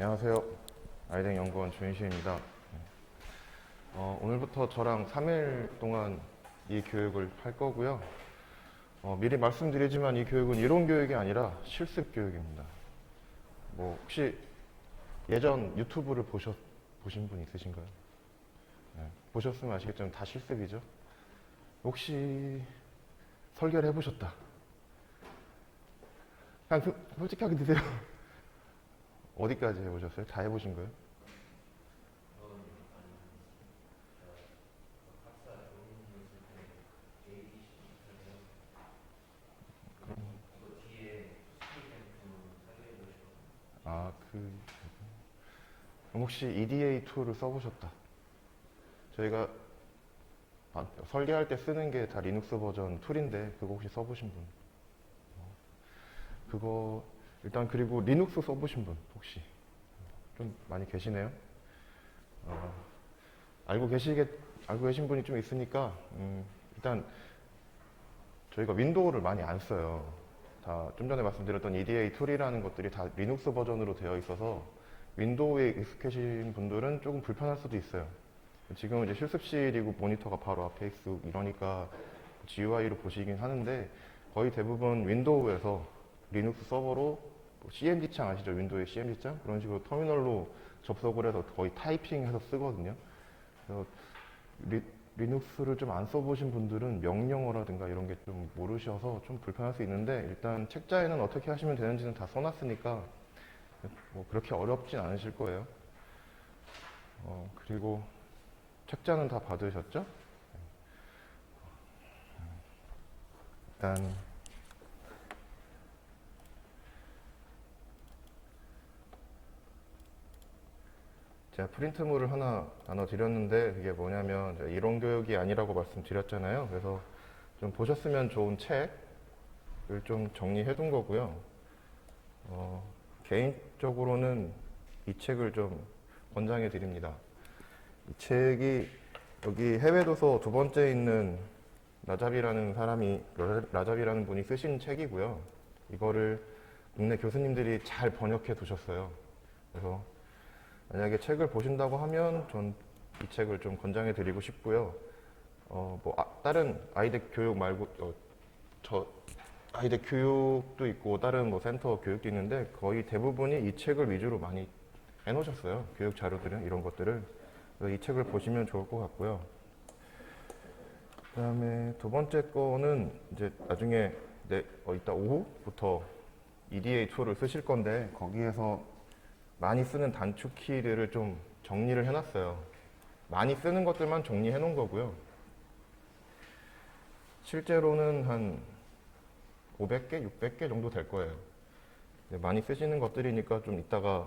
안녕하세요. 아이덴 연구원 주인시입니다. 오늘부터 저랑 3일 동안 이 교육을 할 거고요. 미리 말씀드리지만 이 교육은 이론 교육이 아니라 실습 교육입니다. 혹시 예전 유튜브를 보신 분 있으신가요? 네, 보셨으면 아시겠지만 다 실습이죠. 혹시 설계를 해보셨다. 그냥 솔직하게 드세요. 어디까지 해보셨어요? 다 해보신 거예요? 아, 그럼 혹시 EDA 툴을 써보셨다. 저희가 설계할 때 쓰는 게 다 리눅스 버전 툴인데 그거 혹시 써보신 분? 그거 일단 그리고 리눅스 써보신 분 혹시 좀 많이 계시네요. 어, 알고 계신 분이 좀 있으니까 일단 저희가 윈도우를 많이 안 써요. 다 좀 전에 말씀드렸던 EDA 툴이라는 것들이 다 리눅스 버전으로 되어 있어서 윈도우에 익숙해진 분들은 조금 불편할 수도 있어요. 지금 이제 실습실이고 모니터가 바로 앞에 있고 이러니까 GUI로 보시긴 하는데 거의 대부분 윈도우에서 리눅스 서버로 CMD 창 아시죠? 윈도우의 CMD 창? 그런 식으로 터미널로 접속을 해서 거의 타이핑해서 쓰거든요. 그래서 리눅스를 좀 안 써보신 분들은 명령어라든가 이런 게 좀 모르셔서 좀 불편할 수 있는데 일단 책자에는 어떻게 하시면 되는지는 다 써놨으니까 그렇게 어렵진 않으실 거예요. 그리고 책자는 다 받으셨죠? 일단 제가 프린트물을 하나 나눠드렸는데 그게 뭐냐면 이론 교육이 아니라고 말씀드렸잖아요. 그래서 좀 보셨으면 좋은 책을 좀 정리해 둔 거고요. 개인적으로는 이 책을 좀 권장해 드립니다. 이 책이 여기 해외 도서 두 번째 있는 라잡이라는 분이 쓰신 책이고요. 이거를 국내 교수님들이 잘 번역해 두셨어요. 그래서 만약에 책을 보신다고 하면 전 이 책을 좀 권장해 드리고 싶고요. 다른 아이들 교육 말고, 아이들 교육도 있고, 다른 센터 교육도 있는데, 거의 대부분이 이 책을 위주로 많이 해놓으셨어요. 교육 자료들은, 이런 것들을. 그래서 이 책을 보시면 좋을 것 같고요. 그 다음에 두 번째 거는 이제 나중에 이따 오후부터 EDA 툴을 쓰실 건데, 거기에서 많이 쓰는 단축 키들을 좀 정리를 해놨어요. 많이 쓰는 것들만 정리해 놓은 거고요. 실제로는 한 500개, 600개 정도 될 거예요. 많이 쓰시는 것들이니까 좀 이따가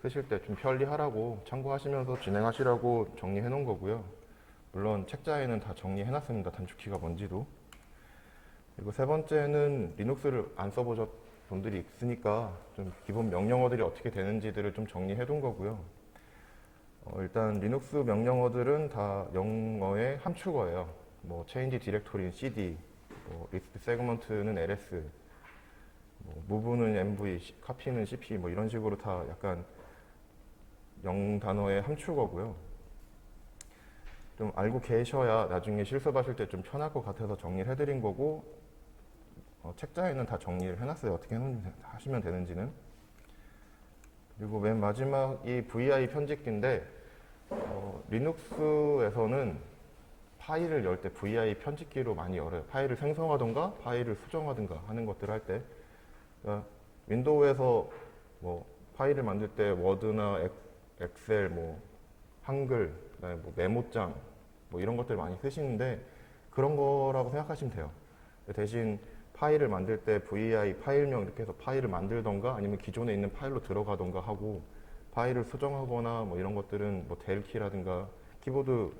쓰실 때 좀 편리하라고 참고하시면서 진행하시라고 정리해 놓은 거고요. 물론 책자에는 다 정리해 놨습니다. 단축키가 뭔지도. 그리고 세 번째는 리눅스를 안 써보셨 분들이 있으니까 좀 기본 명령어들이 어떻게 되는지들을 좀 정리해 둔 거고요. 일단 리눅스 명령어들은 다 영어의 함축어예요. change 디렉토리는 cd, list 세그먼트는 ls, move는 mv, copy는 cp 이런 식으로 다 약간 영단어의 함축어고요. 좀 알고 계셔야 나중에 실습하실 때 좀 편할 것 같아서 정리를 해드린 거고 책자에는 다 정리를 해놨어요. 어떻게 하시면 되는지는. 그리고 맨 마지막이 VI 편집기인데 리눅스에서는 파일을 열 때 VI 편집기로 많이 열어요. 파일을 생성하던가 파일을 수정하던가 하는 것들을 할 때. 그러니까 윈도우에서 파일을 만들 때 워드나 엑셀, 한글, 그다음에 메모장 이런 것들 많이 쓰시는데 그런 거라고 생각하시면 돼요. 대신 파일을 만들 때 VI 파일명 이렇게 해서 파일을 만들던가 아니면 기존에 있는 파일로 들어가던가 하고 파일을 수정하거나 이런 것들은 델 키라든가 키보드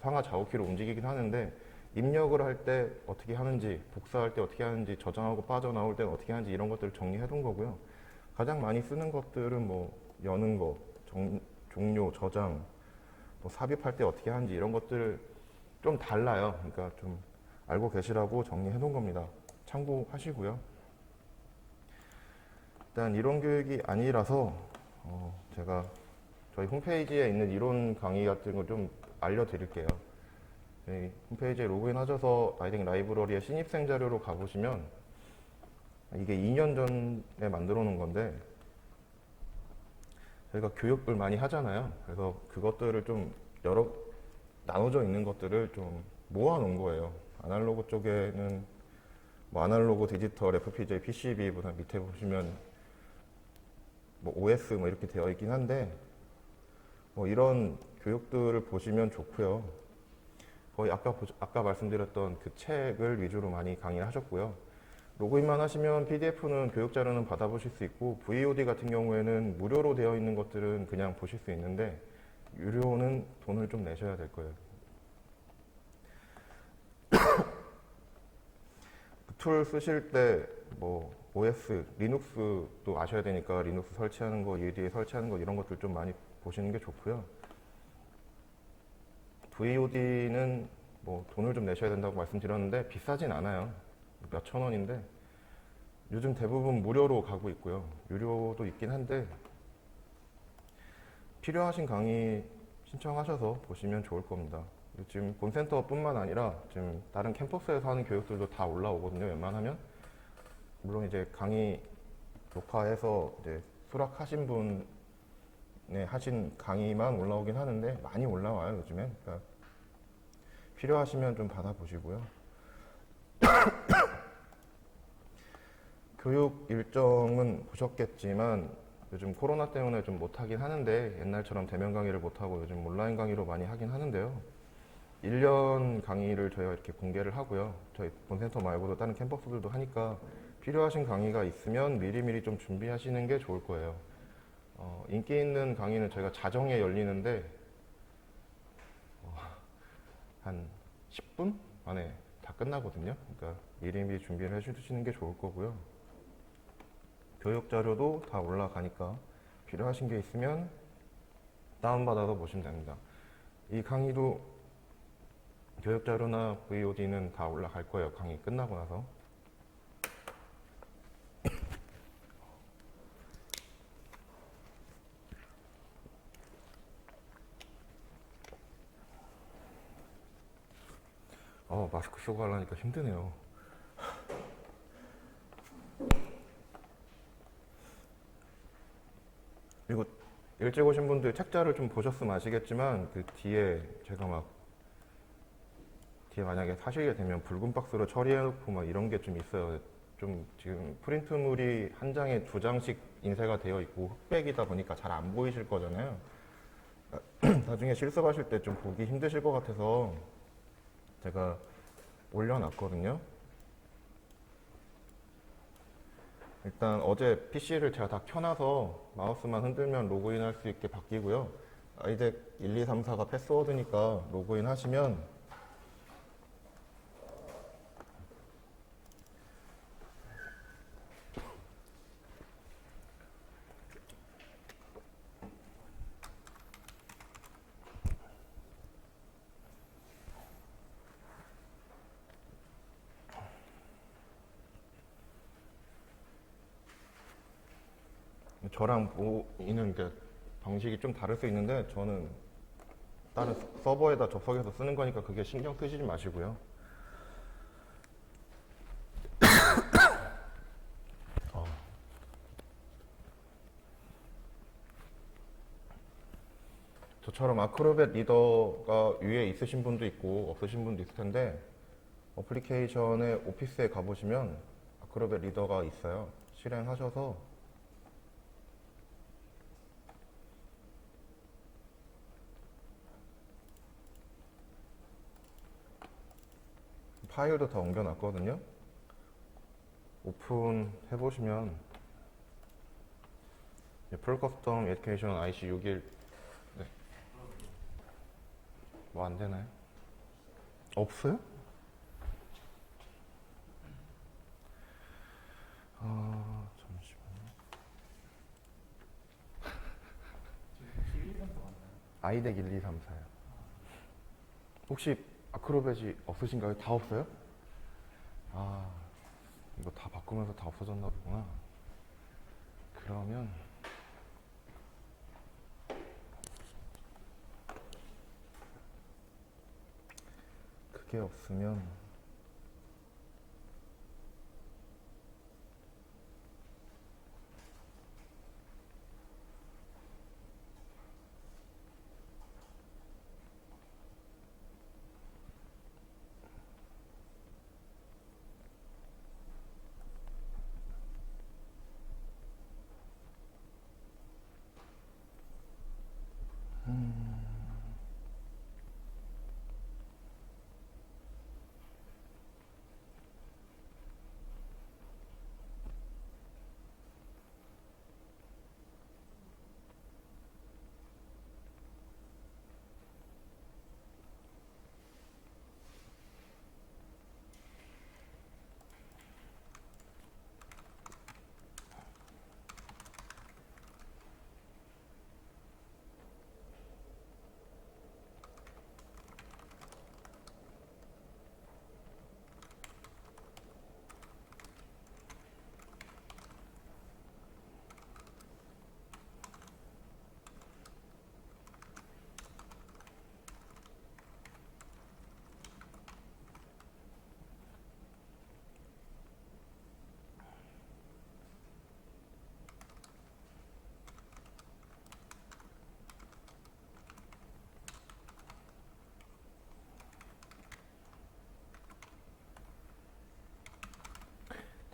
상하 좌우 키로 움직이긴 하는데 입력을 할 때 어떻게 하는지 복사할 때 어떻게 하는지 저장하고 빠져나올 때 어떻게 하는지 이런 것들을 정리해 둔 거고요. 가장 많이 쓰는 것들은 여는 거, 종료, 저장, 삽입할 때 어떻게 하는지 이런 것들 좀 달라요. 그러니까 좀 알고 계시라고 정리해 놓은 겁니다. 참고하시고요. 일단 이론 교육이 아니라서 제가 저희 홈페이지에 있는 이론 강의 같은 거 좀 알려드릴게요. 저희 홈페이지에 로그인 하셔서 아이딩 라이브러리의 신입생 자료로 가보시면 이게 2년 전에 만들어 놓은 건데 저희가 교육을 많이 하잖아요. 그래서 그것들을 좀 여러 나눠져 있는 것들을 좀 모아 놓은 거예요. 아날로그 쪽에는 뭐 아날로그 디지털 FPGA PCB보다 밑에 보시면 뭐 OS 뭐 이렇게 되어 있긴 한데 뭐 이런 교육들을 보시면 좋고요. 거의 아까 말씀드렸던 그 책을 위주로 많이 강의를 하셨고요. 로그인만 하시면 PDF는 교육 자료는 받아보실 수 있고 VOD 같은 경우에는 무료로 되어 있는 것들은 그냥 보실 수 있는데 유료는 돈을 좀 내셔야 될 거예요. 툴 쓰실 때 뭐 OS, 리눅스도 아셔야 되니까 리눅스 설치하는 거, UDA 설치하는 거 이런 것들 좀 많이 보시는 게 좋고요. VOD는 뭐 돈을 좀 내셔야 된다고 말씀드렸는데 비싸진 않아요. 몇 천 원인데 요즘 대부분 무료로 가고 있고요. 유료도 있긴 한데 필요하신 강의 신청하셔서 보시면 좋을 겁니다. 지금 본센터뿐만 아니라 지금 다른 캠퍼스에서 하는 교육들도 다 올라오거든요. 웬만하면 물론 이제 강의 녹화해서 이제 수락하신 분의 하신 강의만 올라오긴 하는데 많이 올라와요 요즘엔. 그러니까 필요하시면 좀 받아보시고요. 교육 일정은 보셨겠지만 요즘 코로나 때문에 좀 못하긴 하는데 옛날처럼 대면 강의를 못하고 요즘 온라인 강의로 많이 하긴 하는데요. 1년 강의를 저희가 이렇게 공개를 하고요. 저희 본센터 말고도 다른 캠퍼스들도 하니까 필요하신 강의가 있으면 미리미리 좀 준비하시는 게 좋을 거예요. 인기 있는 강의는 저희가 자정에 열리는데 한 10분 안에 다 끝나거든요. 그러니까 미리미리 준비를 해주시는 게 좋을 거고요. 교육 자료도 다 올라가니까 필요하신 게 있으면 다운받아서 보시면 됩니다. 이 강의도 교육 자료나 VOD는 다 올라갈 거예요. 강의 끝나고 나서. 마스크 쓰고 하려니까 힘드네요. 그리고 일찍 오신 분들 책자를 좀 보셨으면 아시겠지만 그 뒤에 제가 막 뒤에 만약에 사시게 되면 붉은 박스로 처리해놓고 막 이런 게 좀 있어요. 좀 지금 프린트물이 한 장에 2장씩 인쇄가 되어 있고 흑백이다 보니까 잘 안 보이실 거잖아요. 나중에 실습하실 때 좀 보기 힘드실 것 같아서 제가 올려놨거든요. 일단 어제 PC를 제가 다 켜놔서 마우스만 흔들면 로그인 할 수 있게 바뀌고요. 아이덱 1, 2, 3, 4가 패스워드니까 로그인 하시면 저랑 보이는 게 방식이 좀 다를 수 있는데 저는 다른 서버에다 접속해서 쓰는 거니까 그게 신경 쓰시지 마시고요. 저처럼 아크로벳 리더가 위에 있으신 분도 있고 없으신 분도 있을 텐데 어플리케이션의 오피스에 가보시면 아크로벳 리더가 있어요. 실행하셔서 파일도 다 옮겨놨거든요. 오픈 해보시면 풀 커스텀 에듀케이션 IC 61 네. 뭐 안 되나요? 없어요? 잠시만요. 아이덱 1, 2, 3, 4요. 혹시 아크로벳이 없으신가요? 다 없어요? 아, 이거 다 바꾸면서 다 없어졌나 보구나. 그러면 그게 없으면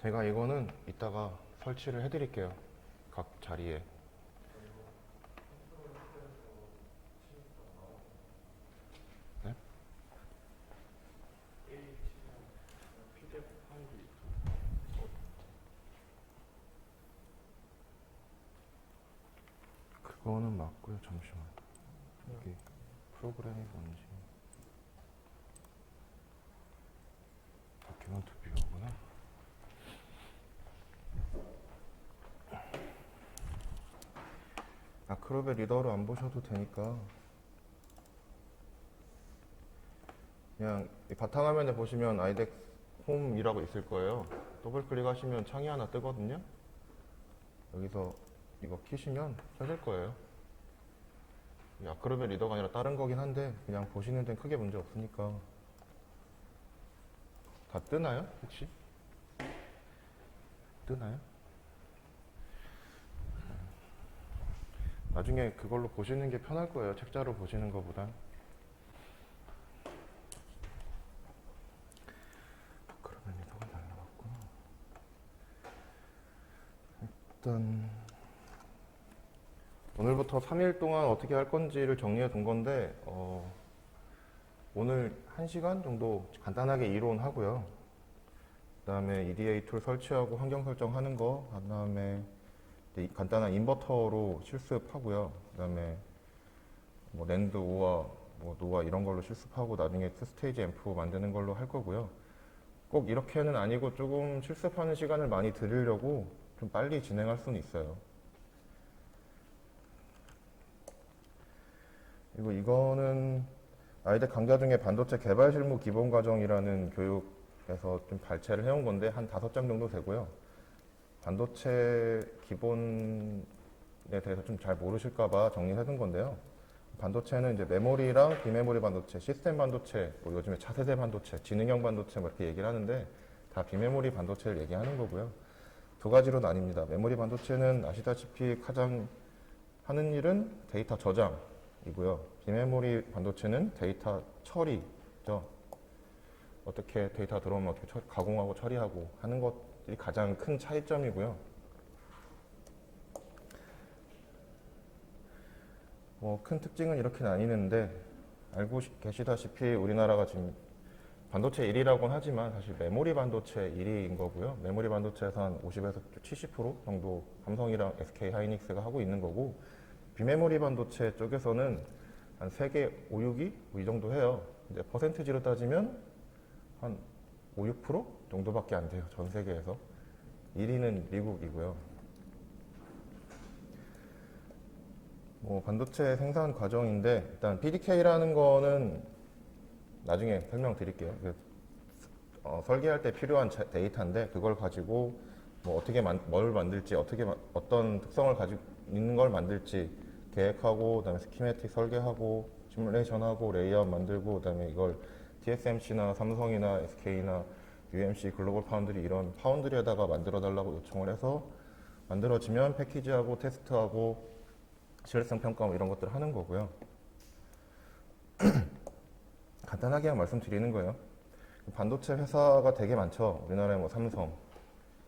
제가 이거는 이따가 설치를 해드릴게요. 각 자리에. 네? 그거는 맞고요. 잠시만. 여기 프로그램이 뭔지. 다큐멘트 뷰어구나. 아크로벳 리더로 안 보셔도 되니까 그냥 이 바탕화면에 보시면 아이덱 홈이라고 있을 거예요. 더블 클릭하시면 창이 하나 뜨거든요. 여기서 이거 키시면 켜질 거예요. 이 아크로벳 리더가 아니라 다른 거긴 한데 그냥 보시는 데는 크게 문제 없으니까. 다 뜨나요? 혹시? 뜨나요? 나중에 그걸로 보시는 게 편할 거예요. 책자로 보시는 것보단. 그러면 이거가 날라갔구나. 일단 오늘부터 3일 동안 어떻게 할 건지를 정리해 둔 건데 오늘 1시간 정도 간단하게 이론하고요. 그 다음에 EDA 툴 설치하고 환경 설정하는 거, 그 다음에 간단한 인버터로 실습하고요. 그 다음에 뭐 랜드 오와 뭐 노아 이런 걸로 실습하고 나중에 2스테이지 앰프 만드는 걸로 할 거고요. 꼭 이렇게는 아니고 조금 실습하는 시간을 많이 드리려고 좀 빨리 진행할 수는 있어요. 그리고 이거는 아이들 강좌 중에 반도체 개발 실무 기본 과정이라는 교육에서 좀 발췌를 해온 건데 한 5장 정도 되고요. 반도체 기본에 대해서 좀 잘 모르실까봐 정리해둔 건데요. 반도체는 이제 메모리랑 비메모리 반도체, 시스템 반도체, 뭐 요즘에 차세대 반도체, 지능형 반도체 뭐 이렇게 얘기를 하는데 다 비메모리 반도체를 얘기하는 거고요. 두 가지로 나뉩니다. 메모리 반도체는 아시다시피 가장 하는 일은 데이터 저장이고요. 비메모리 반도체는 데이터 처리죠. 어떻게 데이터 들어오면 어떻게 가공하고 처리하고 하는 것들이 가장 큰 차이점이고요. 뭐 큰 특징은 이렇게 나뉘는데 알고 계시다시피 우리나라가 지금 반도체 1위라고는 하지만 사실 메모리 반도체 1위인 거고요. 메모리 반도체에서 한 50에서 70% 정도 삼성이랑 SK 하이닉스가 하고 있는 거고 비메모리 반도체 쪽에서는 한 세계 5, 6위 뭐 이 정도 해요. 이제 퍼센티지로 따지면 한 5, 6% 정도밖에 안 돼요. 전 세계에서. 1위는 미국이고요. 뭐 반도체 생산 과정인데 일단 PDK라는 거는 나중에 설명드릴게요. 설계할 때 필요한 데이터인데 그걸 가지고 뭐 어떻게 뭘 만들지 어떤 특성을 가지고 있는 걸 만들지 계획하고 그다음에 스키매틱 설계하고 시뮬레이션하고 레이아웃 만들고 그다음에 이걸 TSMC나 삼성이나 SK나 UMC, 글로벌 파운드리 이런 파운드리에다가 만들어 달라고 요청을 해서 만들어지면 패키지하고 테스트하고 실효성 평가 뭐 이런 것들을 하는 거고요. 간단하게 그냥 말씀드리는 거예요. 반도체 회사가 되게 많죠. 우리나라에 뭐 삼성,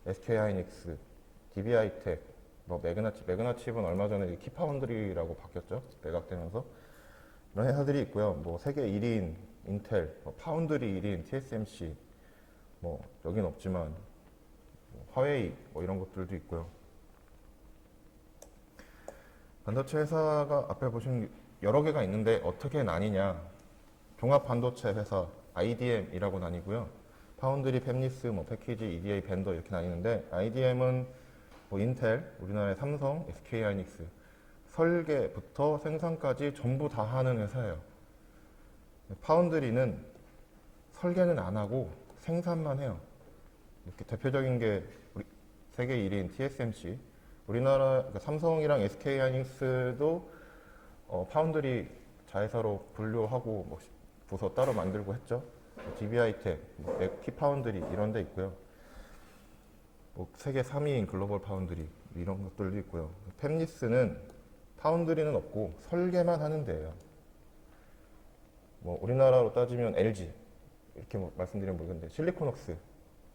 SK하이닉스, DB하이텍, 뭐 매그나칩은 얼마 전에 키파운드리라고 바뀌었죠. 매각되면서 이런 회사들이 있고요. 뭐 세계 1위인 인텔, 뭐 파운드리 1위인 TSMC, 뭐 여긴 없지만 뭐 화웨이 뭐 이런 것들도 있고요. 반도체 회사가 앞에 보시면 여러 개가 있는데 어떻게 나뉘냐? 종합 반도체 회사 IDM이라고 나뉘고요. 파운드리, 팹리스, 뭐 패키지, EDA, 벤더 이렇게 나뉘는데 IDM은 뭐 인텔, 우리나라의 삼성, SK하이닉스 설계부터 생산까지 전부 다 하는 회사예요. 파운드리는 설계는 안 하고 생산만 해요. 이렇게 대표적인 게 우리 세계 1위인 TSMC, 우리나라 그러니까 삼성이랑 SK하이닉스도 파운드리 자회사로 분류하고 뭐 부서 따로 만들고 했죠. DB하이텍, 뭐 키파운드리 이런 데 있고요. 뭐 세계 3위인 글로벌 파운드리 이런 것들도 있고요. 팹리스는 파운드리는 없고 설계만 하는 데예요. 뭐 우리나라로 따지면 LG 이렇게 뭐 말씀드리면 모르겠는데 실리콘웍스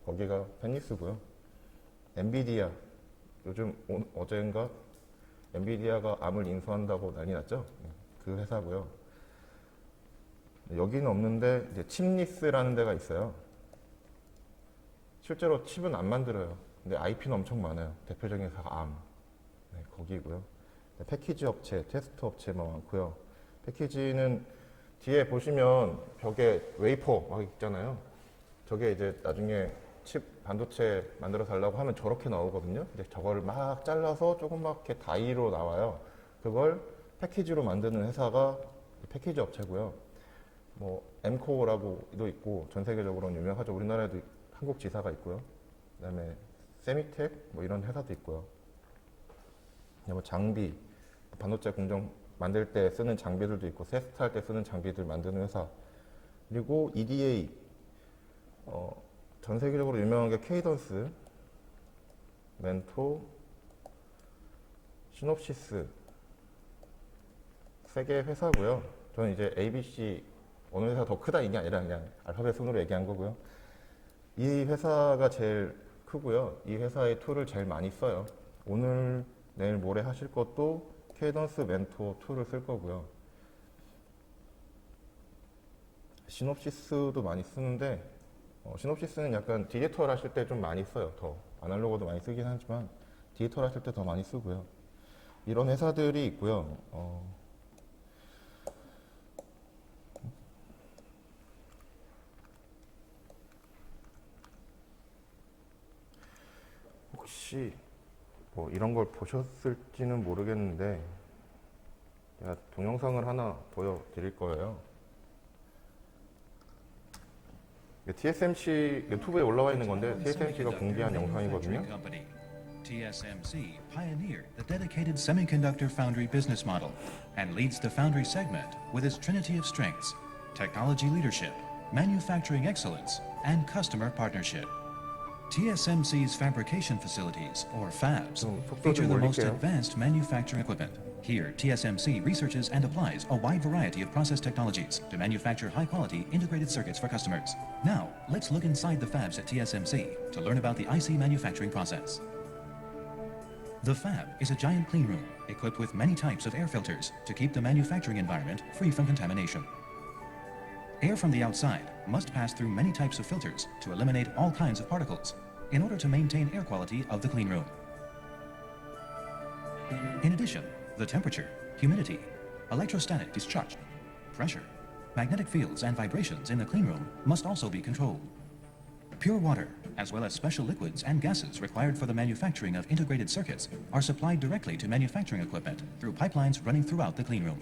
거기가 팹리스고요. 엔비디아 요즘 어제인가 엔비디아가 암을 인수한다고 난리 났죠. 그 회사고요. 여기는 없는데 이제 칩리스라는 데가 있어요. 실제로 칩은 안 만들어요. 근데 IP는 엄청 많아요. 대표적인 회사가 암. 네, 거기고요. 패키지 업체, 테스트 업체 뭐 많고요. 패키지는 뒤에 보시면 벽에 웨이퍼 막 있잖아요. 저게 이제 나중에 칩 반도체 만들어 달라고 하면 저렇게 나오거든요. 근데 저거를 막 잘라서 조그맣게 다이로 나와요. 그걸 패키지로 만드는 회사가 패키지 업체고요. 뭐 엠코어라고도 있고 전 세계적으로는 유명하죠. 우리나라에도 한국 지사가 있고요. 그다음에 세미텍 뭐 이런 회사도 있고요. 뭐 장비, 반도체 공정 만들 때 쓰는 장비들도 있고 테스트할 때 쓰는 장비들 만드는 회사. 그리고 EDA 전 세계적으로 유명한 게 케이던스, 멘토, 시놉시스 세 개 회사고요. 저는 이제 ABC 어느 회사가 더 크다 이게 아니라 그냥 알파벳 순으로 얘기한 거고요. 이 회사가 제일 크고요. 이 회사의 툴을 제일 많이 써요. 오늘, 내일, 모레 하실 것도 케이던스, 멘토 툴을 쓸 거고요. 시놉시스도 많이 쓰는데 시놉시스는 약간 디지털 하실 때 좀 많이 써요. 더 아날로그도 많이 쓰긴 하지만 디지털 하실 때 더 많이 쓰고요. 이런 회사들이 있고요. 혹시 뭐 이런 걸 보셨을지는 모르겠는데 제가 동영상을 하나 보여드릴 거예요. TSMC 유튜브에 올라와 있는 건데 TSMC가 공개한 영상이거든요. TSMC pioneered the dedicated semiconductor foundry business model and leads the foundry segment with its trinity of strengths: technology leadership, manufacturing excellence, and customer partnership. TSMC's fabrication facilities, or fabs, feature the most advanced manufacturing equipment. Here, TSMC researches and applies a wide variety of process technologies to manufacture high-quality integrated circuits for customers. Now, let's look inside the fabs at TSMC to learn about the IC manufacturing process. The fab is a giant clean room equipped with many types of air filters to keep the manufacturing environment free from contamination. Air from the outside must pass through many types of filters to eliminate all kinds of particles in order to maintain air quality of the clean room. In addition, the temperature, humidity, electrostatic discharge, pressure, magnetic fields and vibrations in the clean room must also be controlled. Pure water, as well as special liquids and gases required for the manufacturing of integrated circuits, are supplied directly to manufacturing equipment through pipelines running throughout the clean room.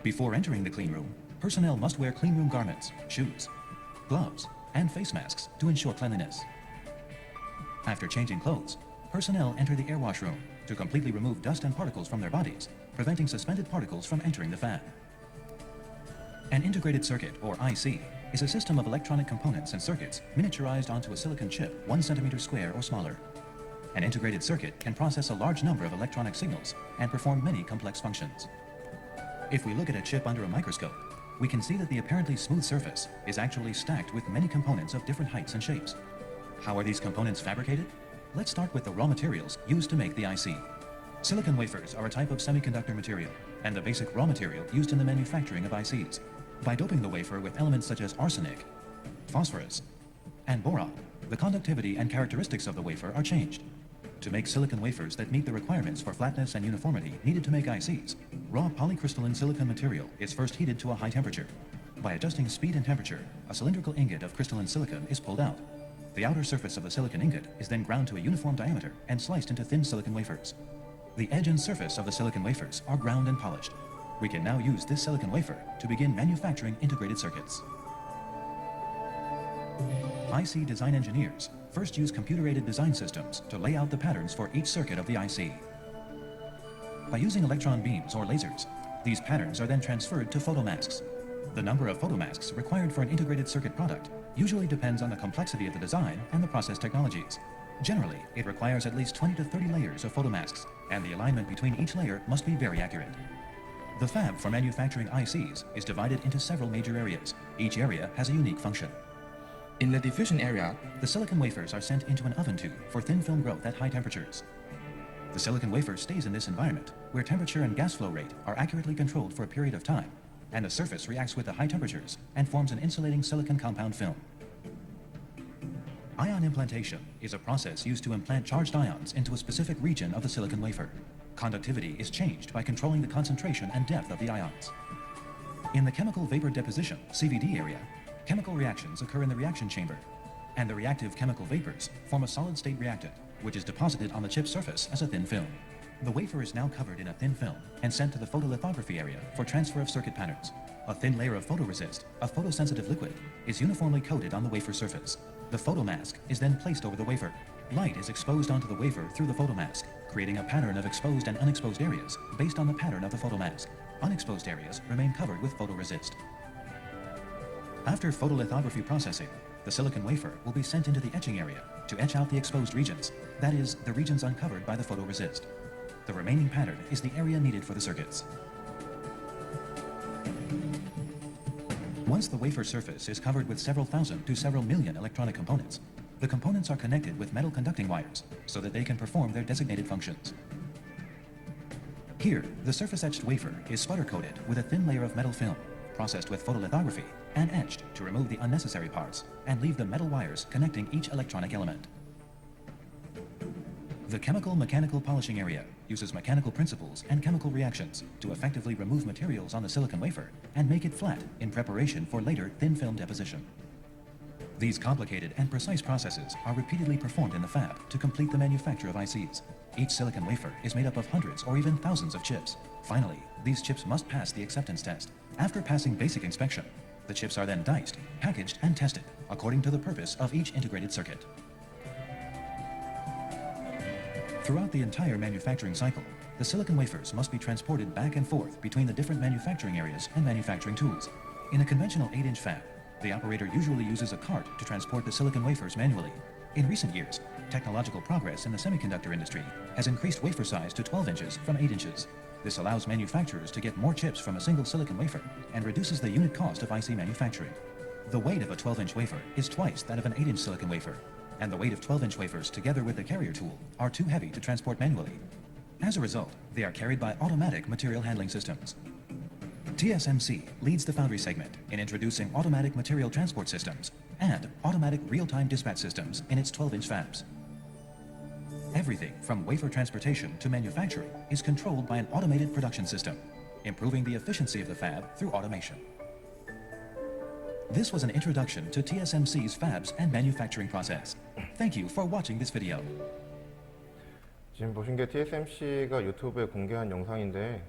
Before entering the clean room, personnel must wear clean room garments, shoes, gloves, and face masks to ensure cleanliness. After changing clothes, personnel enter the air wash room to completely remove dust and particles from their bodies, preventing suspended particles from entering the fab. An integrated circuit, or IC, is a system of electronic components and circuits miniaturized onto a silicon chip 1 centimeter square or smaller. An integrated circuit can process a large number of electronic signals and perform many complex functions. If we look at a chip under a microscope, we can see that the apparently smooth surface is actually stacked with many components of different heights and shapes. How are these components fabricated? Let's start with the raw materials used to make the IC. Silicon wafers are a type of semiconductor material and the basic raw material used in the manufacturing of ICs. By doping the wafer with elements such as arsenic, phosphorus, and boron, the conductivity and characteristics of the wafer are changed. To make silicon wafers that meet the requirements for flatness and uniformity needed to make ICs, raw polycrystalline silicon material is first heated to a high temperature. By adjusting speed and temperature, a cylindrical ingot of crystalline silicon is pulled out. The outer surface of the silicon ingot is then ground to a uniform diameter and sliced into thin silicon wafers. The edge and surface of the silicon wafers are ground and polished. We can now use this silicon wafer to begin manufacturing integrated circuits. IC design engineers first use computer-aided design systems to lay out the patterns for each circuit of the IC. By using electron beams or lasers, these patterns are then transferred to photomasks. The number of photomasks required for an integrated circuit product usually depends on the complexity of the design and the process technologies. Generally, it requires at least 20 to 30 layers of photomasks, and the alignment between each layer must be very accurate. The fab for manufacturing ICs is divided into several major areas. Each area has a unique function. In the diffusion area, The silicon wafers are sent into an oven tube for thin film growth at high temperatures. The silicon wafer stays in this environment, where temperature and gas flow rate are accurately controlled for a period of time, and the surface reacts with the high temperatures and forms an insulating silicon compound film. Ion implantation is a process used to implant charged ions into a specific region of the silicon wafer. Conductivity is changed by controlling the concentration and depth of the ions. In the chemical vapor deposition, CVD area, chemical reactions occur in the reaction chamber, and the reactive chemical vapors form a solid-state reactant, which is deposited on the chip surface as a thin film. The wafer is now covered in a thin film and sent to the photolithography area for transfer of circuit patterns. A thin layer of photoresist, a photosensitive liquid, is uniformly coated on the wafer surface. The photomask is then placed over the wafer. Light is exposed onto the wafer through the photomask, creating a pattern of exposed and unexposed areas based on the pattern of the photomask. Unexposed areas remain covered with photoresist. After photolithography processing, the silicon wafer will be sent into the etching area to etch out the exposed regions, that is, the regions uncovered by the photoresist. The remaining pattern is the area needed for the circuits. Once the wafer surface is covered with several thousand to several million electronic components, the components are connected with metal conducting wires so that they can perform their designated functions. Here, the surface-etched wafer is sputter-coated with a thin layer of metal film, processed with photolithography, and etched to remove the unnecessary parts and leave the metal wires connecting each electronic element. The chemical-mechanical polishing area uses mechanical principles and chemical reactions to effectively remove materials on the silicon wafer and make it flat in preparation for later thin film deposition. These complicated and precise processes are repeatedly performed in the fab to complete the manufacture of ICs. Each silicon wafer is made up of hundreds or even thousands of chips. Finally, these chips must pass the acceptance test. After passing basic inspection, the chips are then diced, packaged, and tested according to the purpose of each integrated circuit. Throughout the entire manufacturing cycle, the silicon wafers must be transported back and forth between the different manufacturing areas and manufacturing tools. In a conventional 8-inch fab, the operator usually uses a cart to transport the silicon wafers manually. In recent years, technological progress in the semiconductor industry has increased wafer size to 12 inches from 8 inches. This allows manufacturers to get more chips from a single silicon wafer and reduces the unit cost of IC manufacturing. The weight of a 12-inch wafer is twice that of an 8-inch silicon wafer, and the weight of 12-inch wafers together with the carrier tool are too heavy to transport manually. As a result, they are carried by automatic material handling systems. TSMC leads the foundry segment in introducing automatic material transport systems and automatic real-time dispatch systems in its 12-inch fabs. Everything from wafer transportation to manufacturing is controlled by an automated production system, improving the efficiency of the fab through automation. This was an introduction to TSMC's fabs and manufacturing process. Thank you for watching this video. 지금 보신 게 TSMC가 유튜브에 공개한 영상인데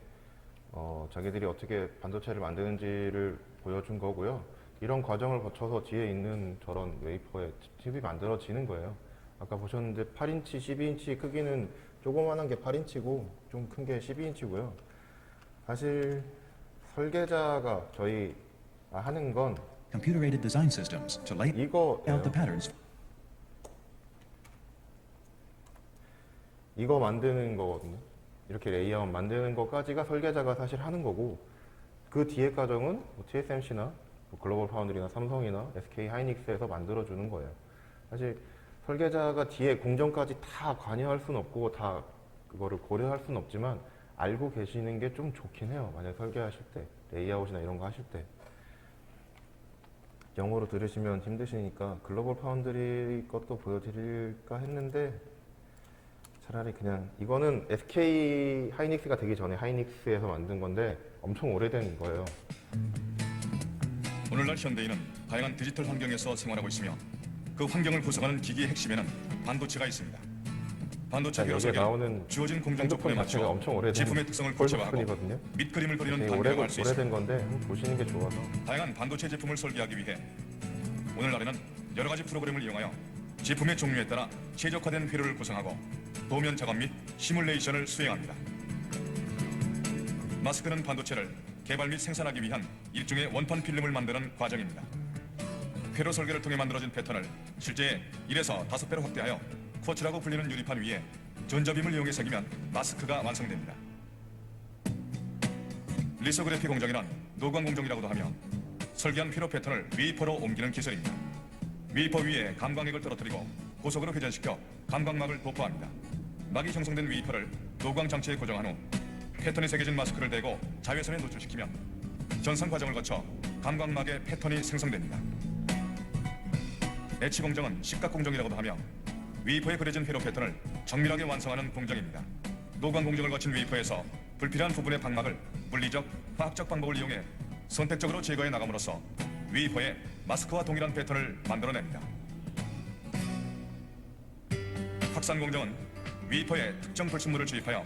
자기들이 어떻게 반도체를 만드는지를 보여준 거고요. 이런 과정을 거쳐서 뒤에 있는 저런 웨이퍼에 칩이 만들어지는 거예요. 아까 보셨는데 8인치, 12인치 크기는 조그만한 게 8인치고 좀 큰 게 12인치고요. 사실 설계자가 저희 하는 건 computer-aided design systems to lay 이거 out the patterns. 이거 만드는 거거든요. 이렇게 레이아웃 만드는 거까지가 설계자가 사실 하는 거고, 그 뒤에 과정은 뭐 TSMC나 뭐 글로벌 파운드리나 삼성이나 SK 하이닉스에서 만들어주는 거예요. 사실 설계자가 뒤에 공정까지 다 관여할 수는 없고 다 그거를 고려할 수는 없지만 알고 계시는 게 좀 좋긴 해요. 만약 설계하실 때, 레이아웃이나 이런 거 하실 때. 영어로 들으시면 힘드시니까 글로벌 파운드리 것도 보여드릴까 했는데 차라리 그냥 이거는 SK 하이닉스가 되기 전에 하이닉스에서 만든 건데 엄청 오래된 거예요. 오늘날 현대인은 다양한 디지털 환경에서 생활하고 있으며 그 환경을 구성하는 기기의 핵심에는 반도체가 있습니다. 반도체 여기에 회로 설계는 나오는 주어진 공정 조건에 핸드폰 자체가 맞춰 엄청 오래된 제품의 특성을 구체화하고 폴드스크린이거든요. 밑그림을 그리는 되게 단계라고 할 수 있습니다. 오래된 건데 한번 보시는 게 좋아서. 다양한 반도체 제품을 설계하기 위해 오늘날에는 여러 가지 프로그램을 이용하여 제품의 종류에 따라 최적화된 회로를 구성하고 도면 작업 및 시뮬레이션을 수행합니다. 마스크는 반도체를 개발 및 생산하기 위한 일종의 원판 필름을 만드는 과정입니다. 회로 설계를 통해 만들어진 패턴을 실제 1에서 5배로 확대하여 쿼츠라고 불리는 유리판 위에 전자빔을 이용해 새기면 마스크가 완성됩니다. 리소그래피 공정이란 노광 공정이라고도 하며 설계한 회로 패턴을 웨이퍼로 옮기는 기술입니다. 웨이퍼 위에 감광액을 떨어뜨리고 고속으로 회전시켜 감광막을 도포합니다. 막이 형성된 웨이퍼를 노광 장치에 고정한 후 패턴이 새겨진 마스크를 대고 자외선에 노출시키면 전선 과정을 거쳐 감광막의 패턴이 생성됩니다. 엣지 공정은 식각 공정이라고도 하며 웨이퍼에 그려진 회로 패턴을 정밀하게 완성하는 공정입니다. 노광 공정을 거친 웨이퍼에서 불필요한 부분의 방막을 물리적, 화학적 방법을 이용해 선택적으로 제거해 나감으로써 웨이퍼에 마스크와 동일한 패턴을 만들어냅니다. 확산 공정은 웨이퍼에 특정 불순물을 주입하여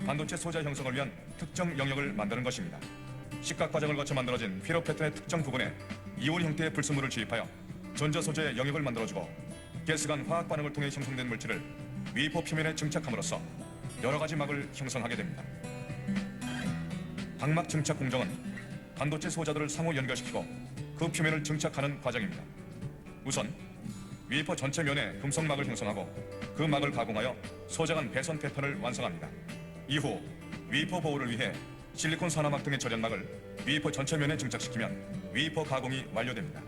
반도체 소자 형성을 위한 특정 영역을 만드는 것입니다. 식각 과정을 거쳐 만들어진 회로 패턴의 특정 부분에 이온 형태의 불순물을 주입하여 전자 소재의 영역을 만들어주고 가스 간 화학 반응을 통해 형성된 물질을 웨이퍼 표면에 증착함으로써 여러 가지 막을 형성하게 됩니다. 방막 증착 공정은 반도체 소자들을 상호 연결시키고 그 표면을 증착하는 과정입니다. 우선 웨이퍼 전체 면에 금속막을 형성하고 그 막을 가공하여 소자 간 배선 패턴을 완성합니다. 이후 웨이퍼 보호를 위해 실리콘 산화막 등의 절연막을 웨이퍼 전체 면에 증착시키면 웨이퍼 가공이 완료됩니다.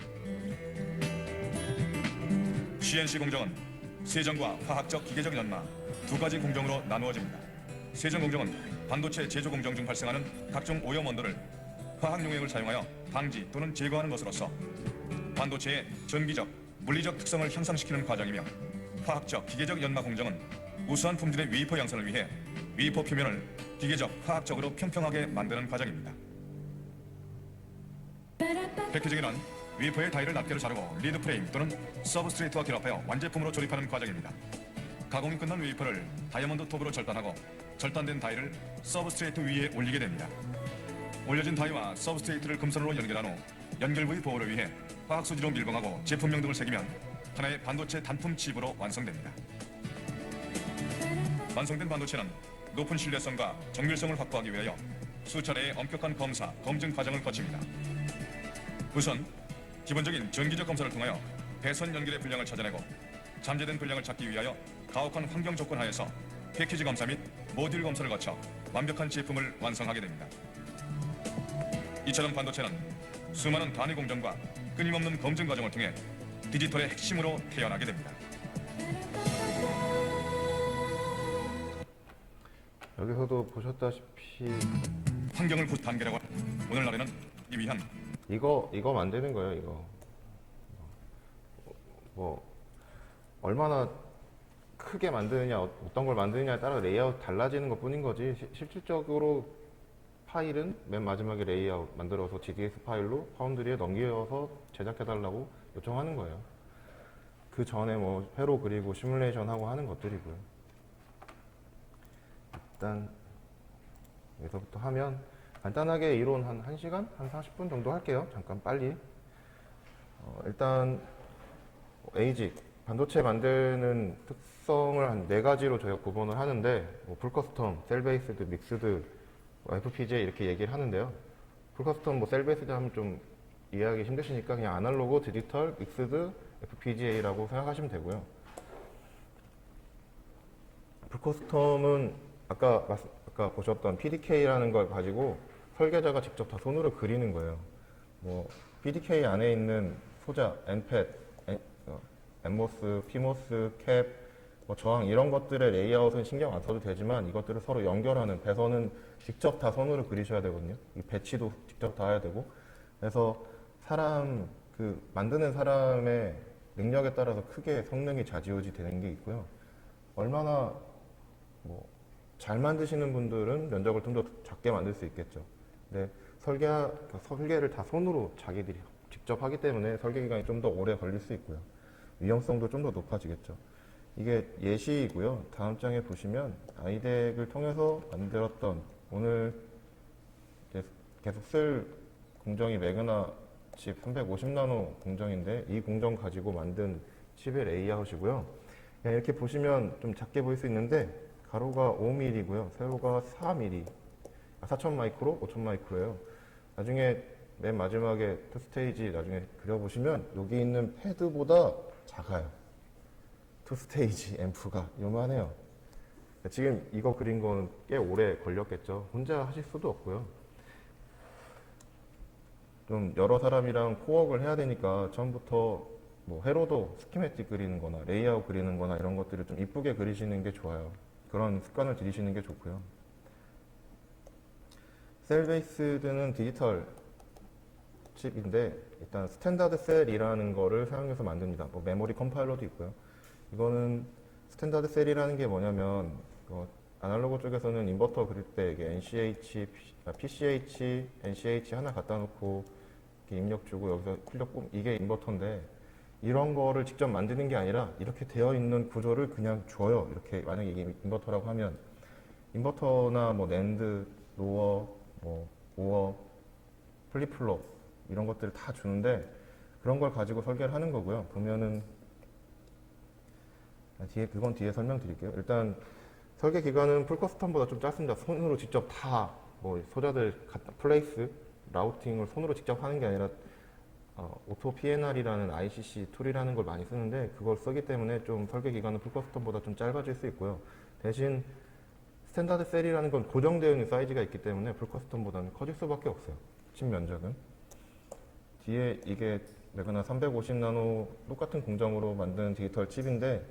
CNC 공정은 세정과 화학적 기계적 연마 두 가지 공정으로 나누어집니다. 세정 공정은 반도체 제조 공정 중 발생하는 각종 오염 원도를 화학 용액을 사용하여 방지 또는 제거하는 것으로서 반도체의 전기적, 물리적 특성을 향상시키는 과정이며 화학적, 기계적 연마 공정은 우수한 품질의 웨이퍼 양산을 위해 웨이퍼 표면을 기계적, 화학적으로 평평하게 만드는 과정입니다. 패키징이란 웨이퍼의 다이를 낱개로 자르고 리드 프레임 또는 서브스트레이트와 결합하여 완제품으로 조립하는 과정입니다. 가공이 끝난 웨이퍼를 다이아몬드 톱으로 절단하고 절단된 다이를 서브스트레이트 위에 올리게 됩니다. 올려진 다이와 서브스트레이트를 금선으로 연결한 후 연결 부위 보호를 위해 화학수지로 밀봉하고 제품명 등을 새기면 하나의 반도체 단품 칩으로 완성됩니다. 완성된 반도체는 높은 신뢰성과 정밀성을 확보하기 위하여 수차례의 엄격한 검사, 검증 과정을 거칩니다. 우선 기본적인 전기적 검사를 통하여 배선 연결의 분량을 찾아내고 잠재된 분량을 찾기 위하여 가혹한 환경 조건 하에서 패키지 검사 및 모듈 검사를 거쳐 완벽한 제품을 완성하게 됩니다. 이처럼 반도체는 수많은 단위 공정과 끊임없는 검증 과정을 통해 디지털의 핵심으로 태어나게 됩니다. 여기서도 보셨다시피 환경을 단계라고 오늘날에는 이 위한 이거 만드는 거예요. 이거 뭐 얼마나 크게 만드느냐, 어떤 걸 만드느냐에 따라 레이아웃 달라지는 것 뿐인 거지, 실질적으로 파일은 맨 마지막에 레이아웃 만들어서 GDS 파일로 파운드리에 넘겨서 제작해달라고 요청하는 거예요. 그 전에 뭐 회로 그리고 시뮬레이션 하고 하는 것들이고요. 일단 여기서부터 하면 간단하게 이론 한 1시간? 한 40분 정도 할게요. 잠깐 빨리. 일단 에이직, 반도체 만드는 특성을 한 4가지로 저희가 구분을 하는데 뭐 풀커스텀, 셀베이스드, 믹스드, FPGA 이렇게 얘기를 하는데요. 풀커스텀, 뭐 셀베이스드 하면 좀 이해하기 힘드시니까 그냥 아날로그, 디지털, 믹스드, FPGA라고 생각하시면 되고요. 풀커스텀은 아까 보셨던 PDK라는 걸 가지고 설계자가 직접 다 손으로 그리는 거예요. 뭐 PDK 안에 있는 소자, 엔펫, 엔모스, 피모스, 캡, 뭐 저항 이런 것들의 레이아웃은 신경 안 써도 되지만 이것들을 서로 연결하는 배선은 직접 다 손으로 그리셔야 되거든요. 이 배치도 직접 다 해야 되고. 그래서 사람 만드는 사람의 능력에 따라서 크게 성능이 좌지우지 되는 게 있고요. 얼마나 뭐 잘 만드시는 분들은 면적을 좀 더 작게 만들 수 있겠죠. 근데 설계를 다 손으로 자기들이 직접 하기 때문에 설계 기간이 좀 더 오래 걸릴 수 있고요. 위험성도 좀 더 높아지겠죠. 이게 예시이고요. 다음 장에 보시면 아이덱을 통해서 만들었던 오늘 이제 계속 쓸 공정이 매그나 칩 350나노 공정인데 이 공정 가지고 만든 칩의 레이아웃이고요. 이렇게 보시면 좀 작게 보일 수 있는데 가로가 5mm고요. 세로가 4mm. 4000 마이크로, 5000 마이크로예요. 나중에 맨 마지막에 투 스테이지 나중에 그려보시면 여기 있는 패드보다 작아요. 투 스테이지 앰프가 요만해요. 지금 이거 그린 건 꽤 오래 걸렸겠죠. 혼자 하실 수도 없고요. 좀 여러 사람이랑 코웍을 해야 되니까 처음부터 뭐 회로도 스키매틱 그리는 거나 레이아웃 그리는 거나 이런 것들을 좀 이쁘게 그리시는 게 좋아요. 그런 습관을 들이시는 게 좋고요. 셀 베이스드는 디지털 칩인데 일단 스탠다드 셀이라는 거를 사용해서 만듭니다. 뭐 메모리 컴파일러도 있고요. 이거는 스탠다드 셀이라는 게 뭐냐면 아날로그 쪽에서는 인버터 그릴 때 이게 NCH, PCH, NCH 하나 갖다 놓고 이렇게 입력 주고 여기서 출력 뿜 이게 인버터인데 이런 거를 직접 만드는 게 아니라 이렇게 되어 있는 구조를 그냥 줘요. 이렇게 만약에 이게 인버터라고 하면 인버터나 뭐 낸드, 로어, 뭐 오어, 플립플롭 이런 것들을 다 주는데 그런 걸 가지고 설계를 하는 거고요. 보면은 그건 뒤에 설명드릴게요. 일단 설계 기간은 풀커스텀보다 좀 짧습니다. 손으로 직접 다 뭐 소자들 플레이스, 라우팅을 손으로 직접 하는 게 아니라 오토 PNR이라는 ICC 툴이라는 걸 많이 쓰는데 그걸 쓰기 때문에 좀 설계 기간은 풀커스텀보다 좀 짧아질 수 있고요. 대신 스탠다드 셀이라는 건 고정되어 있는 사이즈가 있기 때문에 풀커스텀보다는 커질 수밖에 없어요. 칩 면적은. 뒤에 이게 매그나 350나노 똑같은 공정으로 만든 디지털 칩인데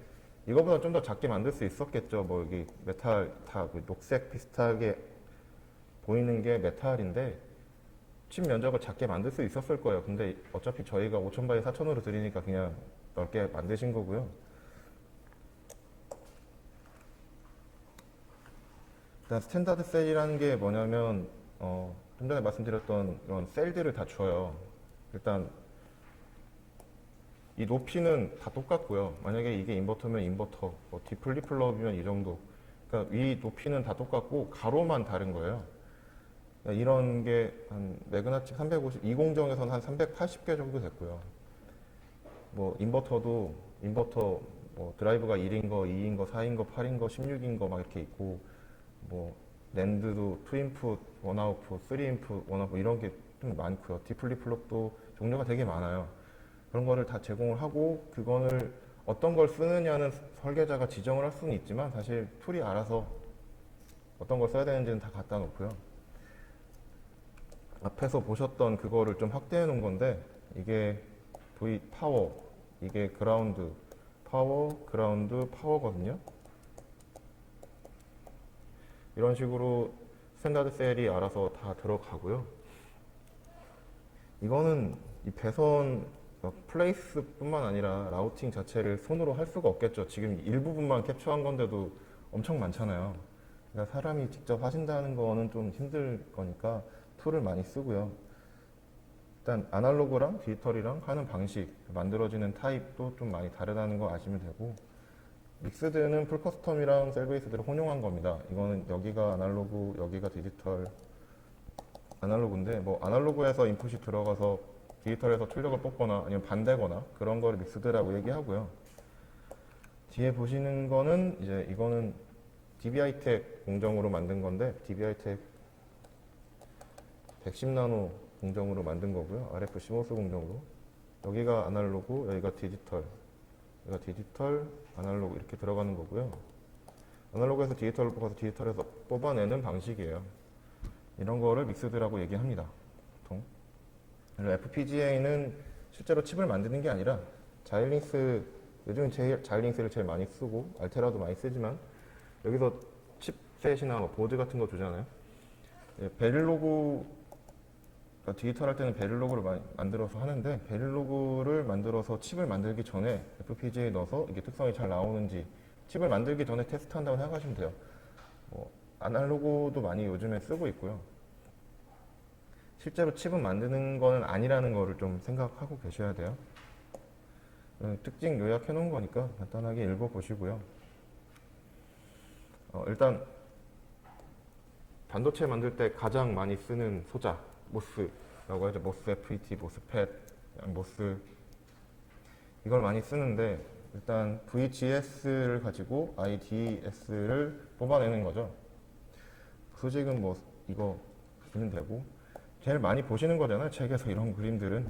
이거보다 좀 더 작게 만들 수 있었겠죠. 뭐 여기 메탈 다 녹색 비슷하게 보이는 게 메탈인데 칩 면적을 작게 만들 수 있었을 거예요. 근데 어차피 저희가 5000바이 4000으로 드리니까 그냥 넓게 만드신 거고요. 일단 스탠다드 셀이라는 게 뭐냐면 좀 전에 말씀드렸던 이런 셀들을 다 줘요. 일단 이 높이는 다 똑같고요. 만약에 이게 인버터면 인버터, 뭐 디플리플럽이면 이 정도. 그러니까 위 높이는 다 똑같고 가로만 다른 거예요. 그러니까 이런 게 한 매그나칩 350, 이 공정에서는 한 380개 정도 됐고요. 뭐 인버터도 인버터 뭐 드라이브가 1인 거, 2인 거, 4인 거, 8인 거, 16인 거 막 이렇게 있고 뭐 낸드도 2인풋, 1아웃풋, 3인풋, 1아웃풋 이런 게 좀 많고요. 디플리플롭도 종류가 되게 많아요. 그런 거를 다 제공을 하고 그거를 어떤 걸 쓰느냐는 설계자가 지정을 할 수는 있지만 사실 툴이 알아서 어떤 걸 써야 되는지는 다 갖다 놓고요. 앞에서 보셨던 그거를 좀 확대해 놓은 건데 이게 파워, 이게 그라운드, 파워, 그라운드, 파워거든요. 이런 식으로 스탠다드 셀이 알아서 다 들어가고요. 이거는 이 배선 플레이스뿐만 아니라 라우팅 자체를 손으로 할 수가 없겠죠. 지금 일부분만 캡처한 건데도 엄청 많잖아요. 그러니까 사람이 직접 하신다는 거는 좀 힘들 거니까 툴을 많이 쓰고요. 일단 아날로그랑 디지털이랑 하는 방식, 만들어지는 타입도 좀 많이 다르다는 거 아시면 되고 믹스드는 풀커스텀이랑 셀베이스드를 혼용한 겁니다. 이거는 여기가 아날로그, 여기가 디지털 아날로그인데 뭐 아날로그에서 인풋이 들어가서 디지털에서 출력을 뽑거나 아니면 반대거나 그런 거를 믹스드라고 얘기하고요. 뒤에 보시는 거는 이제 이거는 DBI 텍 공정으로 만든 건데 DBI 텍 110나노 공정으로 만든 거고요. RF CMOS 공정으로. 여기가 아날로그, 여기가 디지털, 아날로그 이렇게 들어가는 거고요. 아날로그에서 디지털로 뽑아서 디지털에서 뽑아내는 방식이에요. 이런 거를 믹스드라고 얘기합니다. 보통. 그리고 FPGA는 실제로 칩을 만드는 게 아니라 자일링스, 요즘은 자일링스를 제일 많이 쓰고 알테라도 많이 쓰지만 여기서 칩셋이나 뭐 보드 같은 거 주잖아요. 베릴로그, 그러니까 디지털 할 때는 베릴로그를 많이 만들어서 하는데 베릴로그를 만들어서 칩을 만들기 전에 FPGA에 넣어서 이게 특성이 잘 나오는지 칩을 만들기 전에 테스트한다고 생각하시면 돼요. 아날로그도 많이 요즘에 쓰고 있고요. 실제로 칩은 만드는 거는 아니라는 거를 좀 생각하고 계셔야 돼요. 특징 요약해 놓은 거니까 간단하게 읽어보시고요. 일단 반도체 만들 때 가장 많이 쓰는 소자, 모스라고 하죠. 모스 FET, 모스팻, 모스 이걸 많이 쓰는데 일단 VGS를 가지고 IDS를 뽑아내는 거죠. 수직은 뭐 이거 보시면 되고 제일 많이 보시는 거잖아요. 책에서 이런 그림들은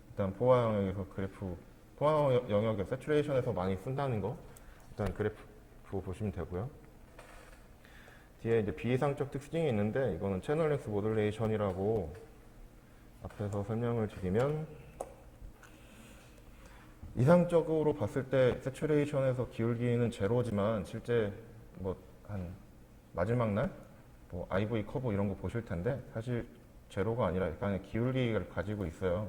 일단 포화 영역에서 포화 영역의 세츄레이션에서 많이 쓴다는 거 일단 그래프 보시면 되고요. 뒤에 이제 비이상적 특징이 있는데 이거는 채널 렉스 모듈레이션이라고 앞에서 설명을 드리면 이상적으로 봤을 때 세츄레이션에서 기울기는 제로지만 실제 뭐 한 마지막 날 뭐 IV 커브 이런 거 보실 텐데 사실 제로가 아니라 약간의 기울기를 가지고 있어요.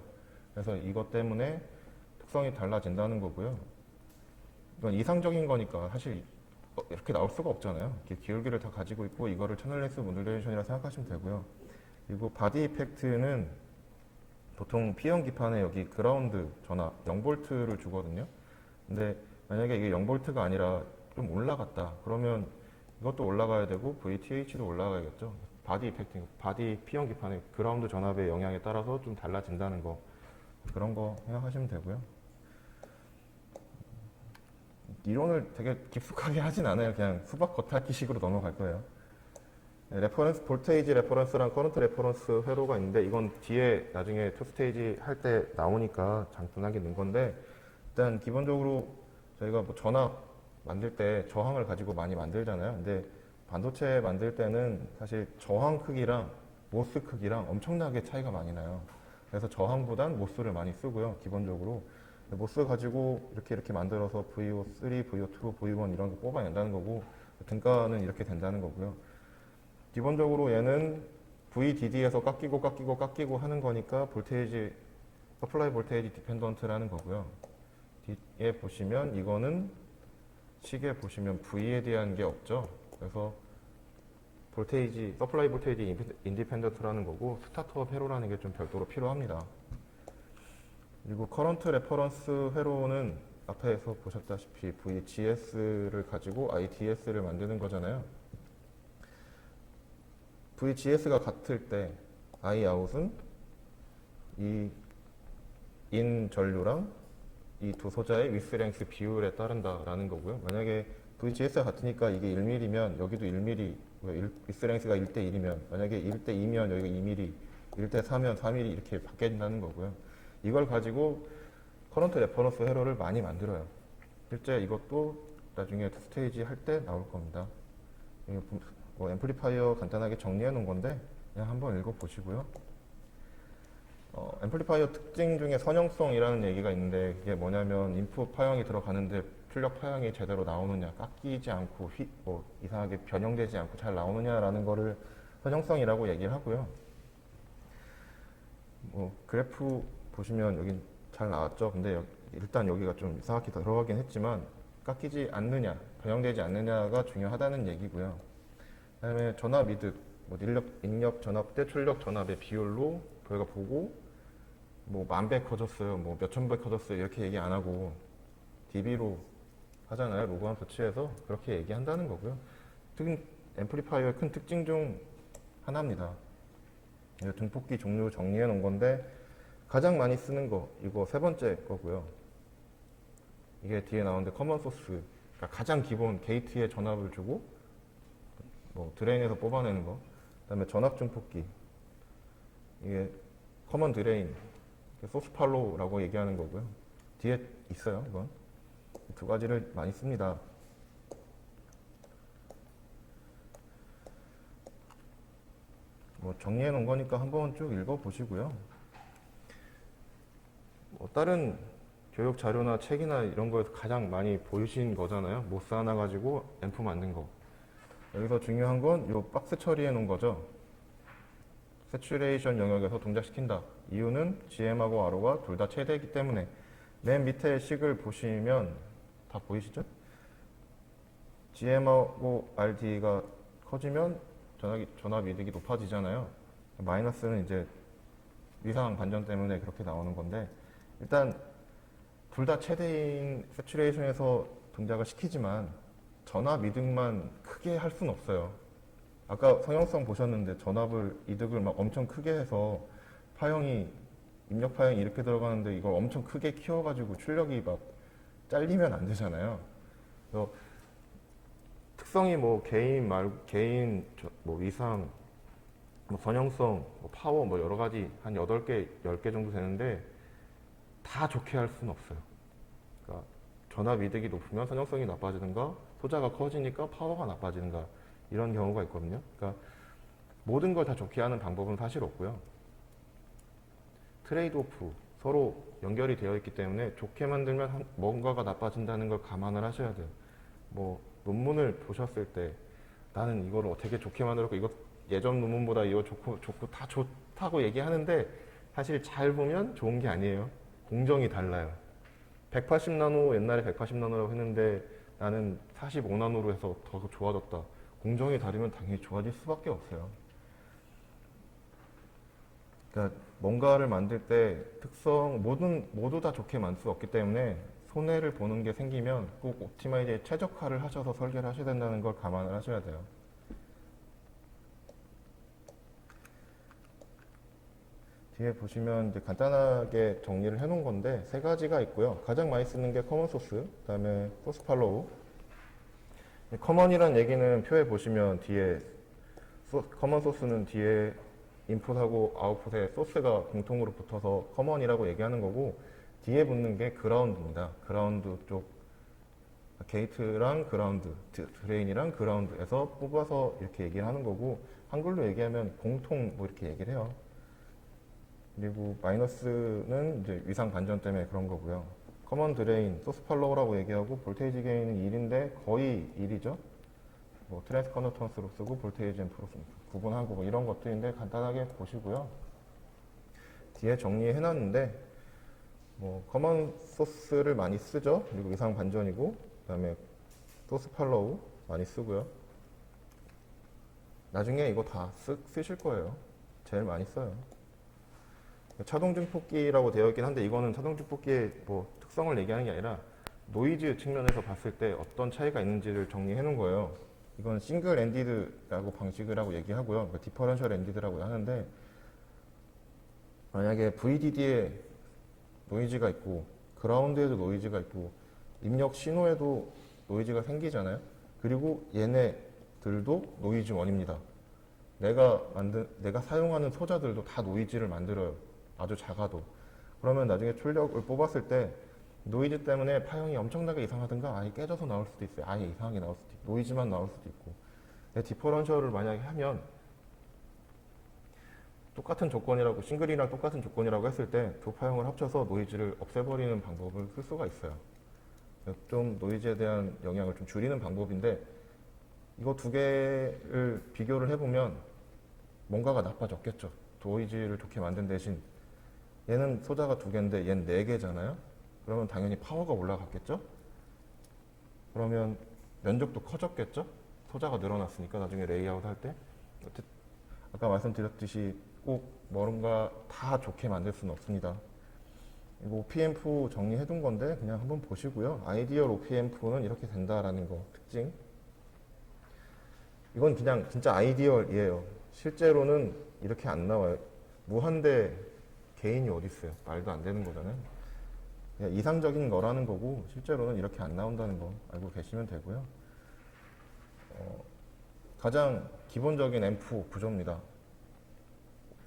그래서 이것 때문에 특성이 달라진다는 거고요. 이건 이상적인 거니까 사실 이렇게 나올 수가 없잖아요. 이렇게 기울기를 다 가지고 있고 이거를 채널 렉스 모듈레이션이라 생각하시면 되고요. 그리고 바디 이펙트는 보통 P형 기판에 여기 그라운드 전압 0V를 주거든요. 근데 만약에 이게 0V가 아니라 좀 올라갔다. 그러면 이것도 올라가야 되고 VTH도 올라가야겠죠. 바디 이펙팅, 바디 P형 기판의 그라운드 전압의 영향에 따라서 좀 달라진다는 거. 그런 거 생각하시면 되고요. 이론을 되게 깊숙하게 하진 않아요. 그냥 수박 겉핥기식으로 넘어갈 거예요. 레퍼런스, 볼테이지 레퍼런스랑 커런트 레퍼런스 회로가 있는데 이건 뒤에 나중에 투 스테이지 할 때 나오니까 간단하게 넣은 건데 일단 기본적으로 저희가 뭐 전압 만들 때 저항을 가지고 많이 만들잖아요. 근데 반도체 만들 때는 사실 저항 크기랑 모스 크기랑 엄청나게 차이가 많이 나요. 그래서 저항보단 모스를 많이 쓰고요. 기본적으로 모스 가지고 이렇게 만들어서 VO3, VO2, V1 이런 거 뽑아낸다는 거고 등가는 이렇게 된다는 거고요. 기본적으로 얘는 VDD에서 깎이고 하는 거니까 볼테이지, 서플라이 볼테이지 디펜던트라는 거고요. 뒤에 보시면 이거는 시계 보시면 V에 대한 게 없죠. 그래서 볼테이지, 서플라이 볼테이지 인디펜던트라는 거고 스타트업 회로라는 게 좀 별도로 필요합니다. 그리고 커런트 레퍼런스 회로는 앞에서 보셨다시피 VGS를 가지고 IDS를 만드는 거잖아요. VGS가 같을 때 Iout은 이 인 전류랑 이 두 소자의 위스랭스 비율에 따른다라는 거고요. 만약에 VGS가 같으니까 이게 1mm면 여기도 1mm, 위스랭스가 1대1이면 만약에 1대2면 여기가 2mm, 1대4면 4mm 이렇게 바뀐다는 거고요. 이걸 가지고 커런트 레퍼런스 회로를 많이 만들어요. 실제 이것도 나중에 스테이지 할 때 나올 겁니다. 뭐 앰플리파이어 간단하게 정리해 놓은 건데 그냥 한번 읽어 보시고요. 앰플리파이어 특징 중에 선형성이라는 얘기가 있는데 이게 뭐냐면 인풋 파형이 들어가는데 출력 파형이 제대로 나오느냐, 깎이지 않고 뭐 이상하게 변형되지 않고 잘 나오느냐라는 거를 선형성이라고 얘기를 하고요. 뭐 그래프 보시면 여기 잘 나왔죠. 근데 일단 여기가 좀 이상하게 들어가긴 했지만 깎이지 않느냐, 변형되지 않느냐가 중요하다는 얘기고요. 그다음에 전압 이득, 뭐 인력 전압 대 출력 전압의 비율로 저희가 보고 뭐 1000배 커졌어요, 뭐 몇천 배 커졌어요 이렇게 얘기 안 하고 dB로 하잖아요. 로그 함수 취해서 그렇게 얘기한다는 거고요. 앰플리파이어의 큰 특징 중 하나입니다. 등폭기 종류 정리해 놓은 건데 가장 많이 쓰는 거 이거 세 번째 거고요. 이게 뒤에 나오는데 커먼 소스, 그러니까 가장 기본 게이트에 전압을 주고 뭐 드레인에서 뽑아내는 거, 그다음에 전압 증폭기, 이게 커먼 드레인, 소스 팔로우라고 얘기하는 거고요. 뒤에 있어요, 이건. 두 가지를 많이 씁니다. 뭐 정리해 놓은 거니까 한번 쭉 읽어 보시고요. 뭐 다른 교육 자료나 책이나 이런 거에서 가장 많이 보이신 거잖아요. 모스 하나 가지고 앰프 만든 거. 여기서 중요한 건 이 박스 처리해 놓은 거죠. 세츄레이션 영역에서 동작시킨다. 이유는 GM하고 RO가 둘 다 최대이기 때문에. 맨 밑에 식을 보시면 다 보이시죠? GM하고 RD가 커지면 전압 이득이 높아지잖아요. 마이너스는 이제 위상 반전 때문에 그렇게 나오는 건데, 일단 둘 다 최대인 세츄레이션에서 동작을 시키지만 전압 이득만 크게 할 수는 없어요. 아까 성형성 보셨는데 전압을 이득을 막 엄청 크게 해서 입력 파형이 이렇게 들어가는데 이걸 엄청 크게 키워가지고 출력이 막 잘리면 안 되잖아요. 그래서 특성이 뭐 뭐 위상, 뭐 선형성, 뭐 파워 뭐 여러 가지 한 8개, 10개 정도 되는데 다 좋게 할 수는 없어요. 그러니까 전압 이득이 높으면 선형성이 나빠지든가 소자가 커지니까 파워가 나빠지든가 이런 경우가 있거든요. 그러니까 모든 걸 다 좋게 하는 방법은 사실 없고요. 트레이드 오프, 서로 연결이 되어 있기 때문에 좋게 만들면 뭔가가 나빠진다는 걸 감안을 하셔야 돼요. 뭐 논문을 보셨을 때 나는 이거를 되게 좋게 만들었고 이거 예전 논문보다 이거 좋고 다 좋다고 얘기하는데 사실 잘 보면 좋은 게 아니에요. 공정이 달라요. 180나노 옛날에 180나노라고 했는데 나는 45나노로 해서 더 좋아졌다. 공정이 다르면 당연히 좋아질 수밖에 없어요. 그러니까 뭔가를 만들 때 특성 모두 다 좋게 만들 수 없기 때문에 손해를 보는 게 생기면 꼭 옵티마이즈에 최적화를 하셔서 설계를 하셔야 된다는 걸 감안을 하셔야 돼요. 뒤에 보시면 이제 간단하게 정리를 해 놓은 건데 세 가지가 있고요. 가장 많이 쓰는 게 커먼 소스, 그 다음에 소스 팔로우. 커먼이란 얘기는 표에 보시면 뒤에 커먼 소스는 뒤에 인풋하고 아웃풋에 소스가 공통으로 붙어서 커먼이라고 얘기하는 거고, 뒤에 붙는 게 그라운드입니다. 그라운드 쪽 게이트랑 그라운드, 드레인이랑 그라운드에서 뽑아서 이렇게 얘기를 하는 거고, 한글로 얘기하면 공통 뭐 이렇게 얘기를 해요. 그리고 마이너스는 이제 위상 반전 때문에 그런 거고요. 커먼 드레인, 소스 팔로우라고 얘기하고, 볼테이지 게인은 1인데 거의 1이죠. 뭐 트랜스 컨덕턴스로 쓰고 볼테이지 앰프로 구분하고 뭐 이런 것들인데 간단하게 보시고요. 뒤에 정리해 놨는데 뭐 커먼 소스를 많이 쓰죠. 그리고 위상 반전이고, 그다음에 소스 팔로우 많이 쓰고요. 나중에 이거 다 쓰실 거예요. 제일 많이 써요. 차동 증폭기라고 되어 있긴 한데 이거는 차동 증폭기의 뭐 특성을 얘기하는 게 아니라 노이즈 측면에서 봤을 때 어떤 차이가 있는지를 정리해 놓은 거예요. 이건 싱글 엔디드라고 방식이라고 얘기하고요. 그러니까 디퍼런셜 엔디드라고 하는데, 만약에 VDD에 노이즈가 있고 그라운드에도 노이즈가 있고 입력 신호에도 노이즈가 생기잖아요. 그리고 얘네들도 노이즈 원입니다. 내가 사용하는 소자들도 다 노이즈를 만들어요. 아주 작아도. 그러면 나중에 출력을 뽑았을 때 노이즈 때문에 파형이 엄청나게 이상하든가 아예 깨져서 나올 수도 있어요. 아예 이상하게 나올 수도 있고, 노이즈만 나올 수도 있고. 디퍼런셜을 만약에 하면 똑같은 조건이라고, 싱글이랑 똑같은 조건이라고 했을 때 두 파형을 합쳐서 노이즈를 없애버리는 방법을 쓸 수가 있어요. 좀 노이즈에 대한 영향을 좀 줄이는 방법인데, 이거 두 개를 비교를 해보면 뭔가가 나빠졌겠죠. 노이즈를 좋게 만든 대신 얘는 소자가 2개인데 얘는 4개잖아요. 그러면 당연히 파워가 올라갔겠죠. 그러면 면적도 커졌겠죠. 소자가 늘어났으니까 나중에 레이아웃 할 때. 아까 말씀드렸듯이 꼭 뭔가 다 좋게 만들 수는 없습니다. 이거 OPMF 정리해 둔 건데 그냥 한번 보시고요. 아이디얼 OPMF는 이렇게 된다라는 거 특징. 이건 그냥 진짜 아이디얼이에요. 실제로는 이렇게 안 나와요. 무한대 개인이 어디 있어요? 말도 안 되는 거잖아요. 그냥 이상적인 거라는 거고 실제로는 이렇게 안 나온다는 거 알고 계시면 되고요. 가장 기본적인 앰프 구조입니다.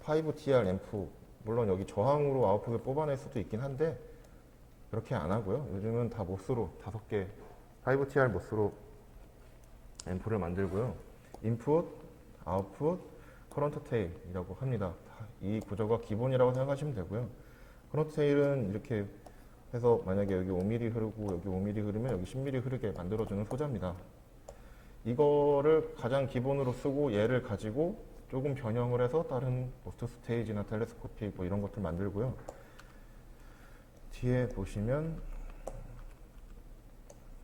5TR 앰프, 물론 여기 저항으로 아웃풋을 뽑아낼 수도 있긴 한데 그렇게 안 하고요. 요즘은 다 모스로 5개 5TR 모스로 앰프를 만들고요. 인풋, 아웃풋, 커런트 테일이라고 합니다. 이 구조가 기본이라고 생각하시면 되고요. 커런트 테일은 이렇게 해서 만약에 여기 5mm 흐르고 여기 5mm 흐르면 여기 10mm 흐르게 만들어주는 소자입니다. 이거를 가장 기본으로 쓰고 얘를 가지고 조금 변형을 해서 다른 버스트 스테이지나 텔레스코픽 뭐 이런 것들 만들고요. 뒤에 보시면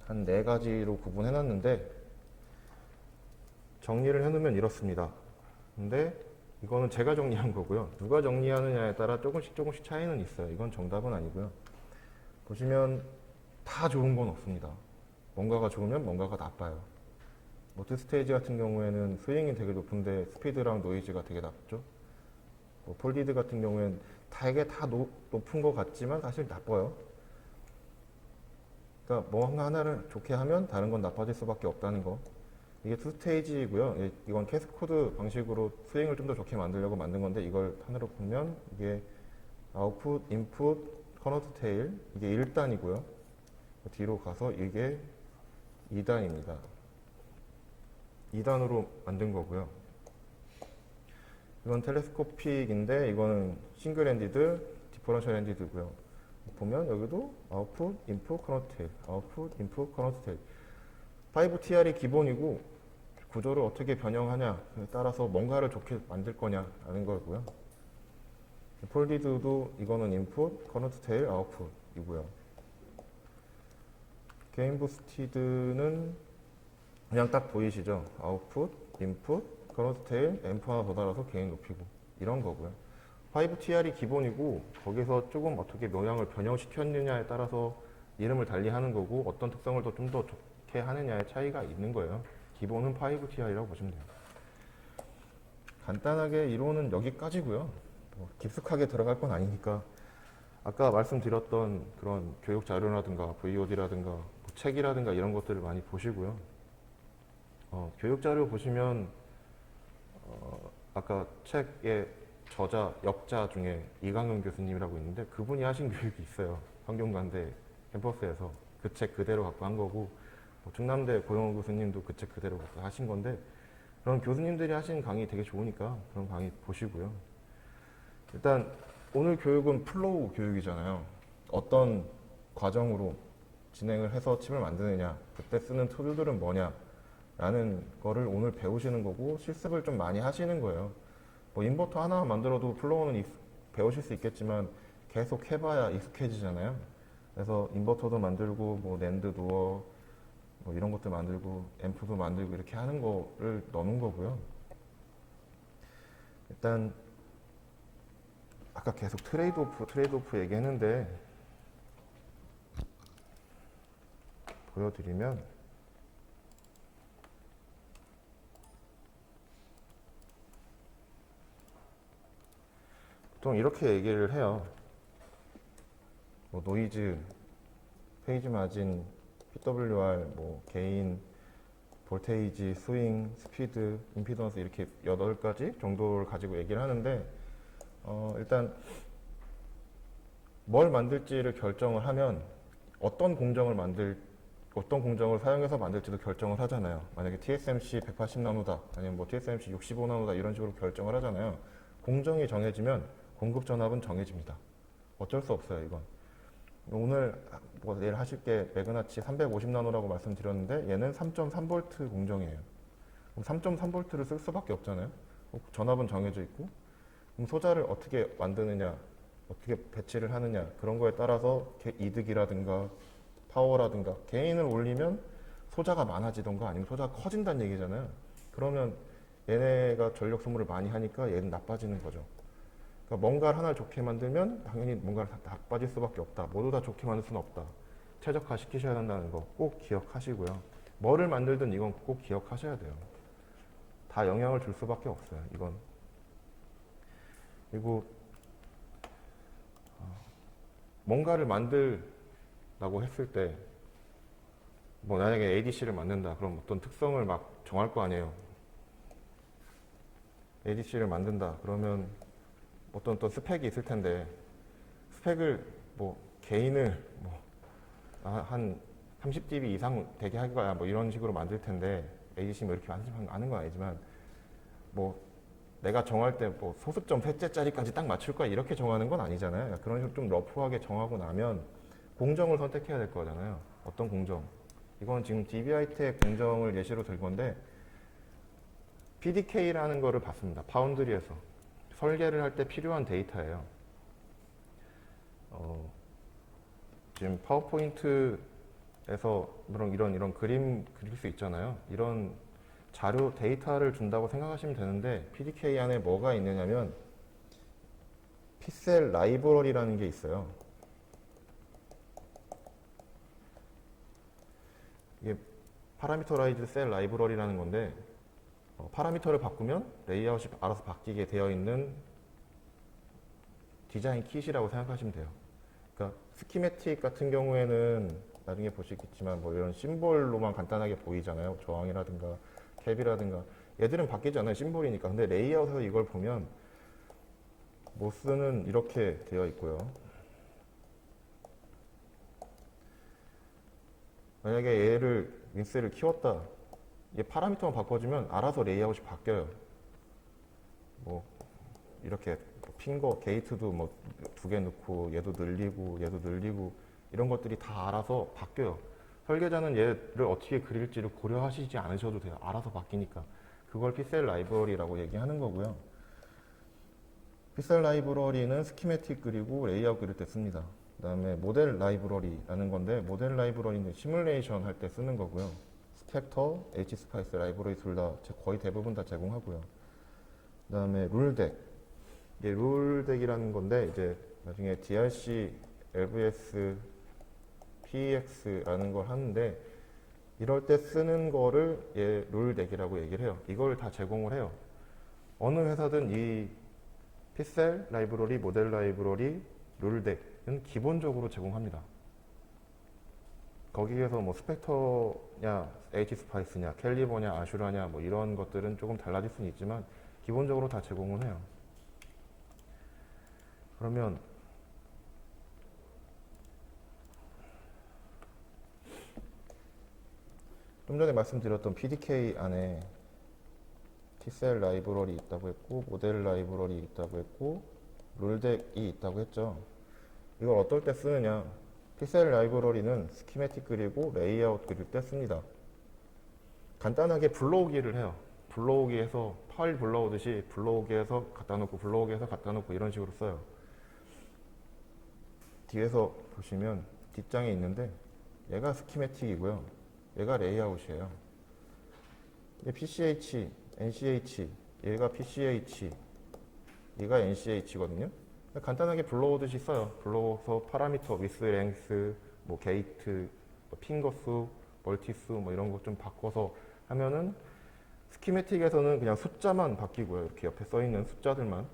한 4가지로 구분해놨는데 정리를 해놓으면 이렇습니다. 근데 이거는 제가 정리한 거고요. 누가 정리하느냐에 따라 조금씩 차이는 있어요. 이건 정답은 아니고요. 보시면 다 좋은 건 없습니다. 뭔가가 좋으면 뭔가가 나빠요. 모트 스테이지 같은 경우에는 스윙이 되게 높은데 스피드랑 노이즈가 되게 낮죠. 뭐 폴디드 같은 경우에는 되게 다 높은 것 같지만 사실 나빠요. 그러니까 뭐 하나를 좋게 하면 다른 건 나빠질 수밖에 없다는 거. 이게 투 스테이지고요. 이건 캐스코드 방식으로 스윙을 좀 더 좋게 만들려고 만든 건데 이걸 하나로 보면 이게 아웃풋, 인풋, 커너트 테일 이게 1단이고요. 뒤로 가서 이게 2단입니다. 2단으로 만든 거고요. 이건 텔레스코픽인데 이거는 싱글 엔디드, 디퍼런셜 엔디드고요. 보면 여기도 아웃풋, 인풋, 커너트 테일, 아웃풋, 인풋, 커너트 테일. 5TR이 기본이고 구조를 어떻게 변형하냐에 따라서 뭔가를 좋게 만들 거냐라는 거고요. 폴디드도 이거는 인풋, 커너트 테일, 아웃풋이고요. 게인 부스티드는 그냥 딱 보이시죠? 아웃풋, 인풋, 커너트 테일, 앰프 하나 더 달아서 게인 높이고 이런 거고요. 5TR이 기본이고 거기서 조금 어떻게 모양을 변형시켰느냐에 따라서 이름을 달리 하는 거고 어떤 특성을 좀 더 좋게 하느냐의 차이가 있는 거예요. 기본은 5TR이라고 보시면 돼요. 간단하게 이론은 여기까지고요. 뭐 깊숙하게 들어갈 건 아니니까 아까 말씀드렸던 그런 교육 자료라든가 VOD라든가 뭐 책이라든가 이런 것들을 많이 보시고요. 교육 자료 보시면 아까 책의 저자, 역자 중에 이강현 교수님이라고 있는데 그분이 하신 교육이 있어요. 성균관대 캠퍼스에서 그 책 그대로 갖고 한 거고 뭐 충남대 고영호 교수님도 그 책 그대로 갖고 하신 건데 그런 교수님들이 하신 강의 되게 좋으니까 그런 강의 보시고요. 일단 오늘 교육은 플로우 교육이잖아요. 어떤 과정으로 진행을 해서 칩을 만드느냐, 그때 쓰는 툴들은 뭐냐 라는 거를 오늘 배우시는 거고 실습을 좀 많이 하시는 거예요. 뭐 인버터 하나 만들어도 플로우는 배우실 수 있겠지만 계속 해봐야 익숙해지잖아요. 그래서 인버터도 만들고 뭐 낸드 도어 뭐 이런 것들 만들고 앰프도 만들고 이렇게 하는 거를 넣는 거고요. 일단 아까 계속 트레이드 오프 얘기했는데 보여드리면 보통 이렇게 얘기를 해요. 뭐 노이즈, 페이지 마진, PWR, 뭐 게인, 볼테이지, 스윙, 스피드, 임피던스 이렇게 8가지 정도를 가지고 얘기를 하는데 일단 뭘 만들지를 결정을 하면 어떤 공정을 사용해서 만들지도 결정을 하잖아요. 만약에 TSMC 180나노다 아니면 뭐 TSMC 65나노다 이런 식으로 결정을 하잖아요. 공정이 정해지면 공급 전압은 정해집니다. 어쩔 수 없어요, 이건. 오늘 뭐 내일 하실 게 매그나치 350나노라고 말씀드렸는데 얘는 3.3V 공정이에요. 그럼 3.3V를 쓸 수밖에 없잖아요. 전압은 정해져 있고 그럼 소자를 어떻게 만드느냐, 어떻게 배치를 하느냐 그런 거에 따라서 이득이라든가 파워라든가 게인을 올리면 소자가 많아지던가 아니면 소자가 커진다는 얘기잖아요. 그러면 얘네가 전력 소모를 많이 하니까 얘는 나빠지는 거죠. 그러니까 뭔가를 하나를 좋게 만들면 당연히 뭔가를 다 나빠질 수밖에 없다. 모두 다 좋게 만들 수는 없다. 최적화 시키셔야 한다는 거 꼭 기억하시고요. 뭐를 만들든 이건 꼭 기억하셔야 돼요. 다 영향을 줄 수밖에 없어요. 이건. 그리고 뭔가를 만들라고 했을 때 뭐 만약에 ADC를 만든다. 그럼 어떤 특성을 막 정할 거 아니에요. ADC를 만든다. 그러면 어떤 또 스펙이 있을 텐데 스펙을 뭐 개인을 한 30dB 이상 되게 할 거야 뭐 이런 식으로 만들 텐데 AGC 뭐 이렇게 아는 건 아니지만 뭐 내가 정할 때 뭐 소수점 셋째짜리까지 딱 맞출 거야 이렇게 정하는 건 아니잖아요. 그런 식으로 좀 러프하게 정하고 나면 공정을 선택해야 될 거잖아요. 어떤 공정? 이건 지금 DBIT의 공정을 예시로 들 건데 PDK라는 거를 봤습니다. 파운드리에서 설계를 할 때 필요한 데이터예요. 지금 파워포인트에서 이런 그림 그릴 수 있잖아요. 이런 자료 데이터를 준다고 생각하시면 되는데 PDK 안에 뭐가 있느냐면 픽셀 라이브러리라는 게 있어요. 이게 파라미터라이즈 셀 라이브러리라는 건데 파라미터를 바꾸면 레이아웃이 알아서 바뀌게 되어 있는 디자인 킷이라고 생각하시면 돼요. 그러니까 스키매틱 같은 경우에는 나중에 보시겠지만 뭐 이런 심볼로만 간단하게 보이잖아요. 저항이라든가 캡이라든가 얘들은 바뀌지 않아요. 심볼이니까. 근데 레이아웃에서 이걸 보면 모스는 이렇게 되어 있고요. 만약에 얘를 윈스를 키웠다. 이게 파라미터만 바꿔주면 알아서 레이아웃이 바뀌어요. 뭐 이렇게 핑거 게이트도 뭐 2개 넣고 얘도 늘리고 이런 것들이 다 알아서 바뀌어요. 설계자는 얘를 어떻게 그릴지를 고려하시지 않으셔도 돼요. 알아서 바뀌니까. 그걸 픽셀 라이브러리라고 얘기하는 거고요. 픽셀 라이브러리는 스키매틱 그리고 레이아웃 그릴 때 씁니다. 그 다음에 모델 라이브러리라는 건데 모델 라이브러리는 시뮬레이션 할 때 쓰는 거고요. 스펙터, H스파이스 라이브러리 둘 다 거의 대부분 다 제공하고요. 그 다음에 룰덱. 이게 룰덱이라는 건데 이제 나중에 DRC, LVS, PEX라는 걸 하는데 이럴 때 쓰는 거를 얘 룰덱이라고 얘기를 해요. 이걸 다 제공을 해요. 어느 회사든 이 픽셀 라이브러리, 모델 라이브러리, 룰덱은 기본적으로 제공합니다. 거기에서 뭐 스펙터냐, H스파이스냐, 캘리버냐, 아슈라냐 뭐 이런 것들은 조금 달라질 수는 있지만 기본적으로 다 제공을 해요. 그러면 좀 전에 말씀드렸던 PDK 안에 픽셀 라이브러리 있다고 했고 모델 라이브러리 있다고 했고 룰덱이 있다고 했죠. 이걸 어떨 때 쓰느냐? 픽셀 라이브러리는 스키매틱 그리고 레이아웃 그릴 때 씁니다. 간단하게 불러오기를 해요. 불러오기해서 파일 불러오듯이 불러오기해서 갖다 놓고 불러오기해서 갖다 놓고 이런 식으로 써요. 뒤에서 보시면 뒷장에 있는데 얘가 스키매틱이고요. 얘가 레이아웃이에요. PCH, NCH, 얘가 PCH, 얘가 NCH거든요. 간단하게 불러오듯이 써요. 불러서 파라미터, 위스, 랭스, 뭐 게이트, 뭐 핑거 수, 멀티 수, 뭐 이런 거 좀 바꿔서 하면은 스키매틱에서는 그냥 숫자만 바뀌고요. 이렇게 옆에 써 있는 숫자들만.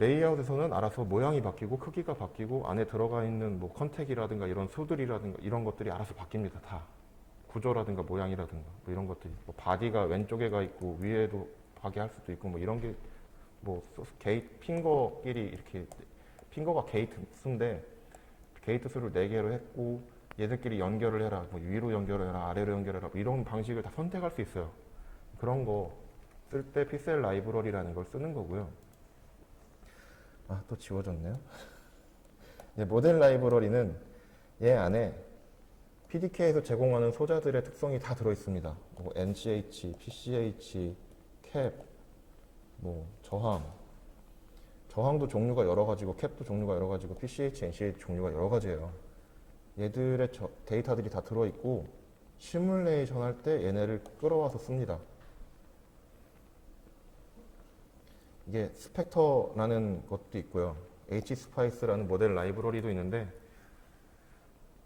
레이아웃에서는 알아서 모양이 바뀌고 크기가 바뀌고 안에 들어가 있는 뭐 컨택이라든가 이런 수들이라든가 이런 것들이 알아서 바뀝니다. 다. 구조라든가 모양이라든가 뭐 이런 것들이 뭐 바디가 왼쪽에 가 있고 위에도 가게 할 수도 있고 뭐 이런 게 뭐 게이트 핑거끼리 이렇게 핑거가 게이트 수인데 게이트 수를 4개로 했고 얘들끼리 연결을 해라 뭐 위로 연결을 해라 아래로 연결해라 뭐 이런 방식을 다 선택할 수 있어요. 그런 거 쓸 때 픽셀 라이브러리라는 걸 쓰는 거고요. 아, 또 지워졌네요. 이제 모델 라이브러리는 얘 안에 PDK에서 제공하는 소자들의 특성이 다 들어있습니다. 뭐 NCH, PCH, 캡, 뭐 저항도 종류가 여러 가지고 캡도 종류가 여러 가지고 PCH, NCH 종류가 여러 가지예요. 얘들의 데이터들이 다 들어있고 시뮬레이션 할 때 얘네를 끌어와서 씁니다. 이게 스펙터라는 것도 있고요. H스파이스라는 모델 라이브러리도 있는데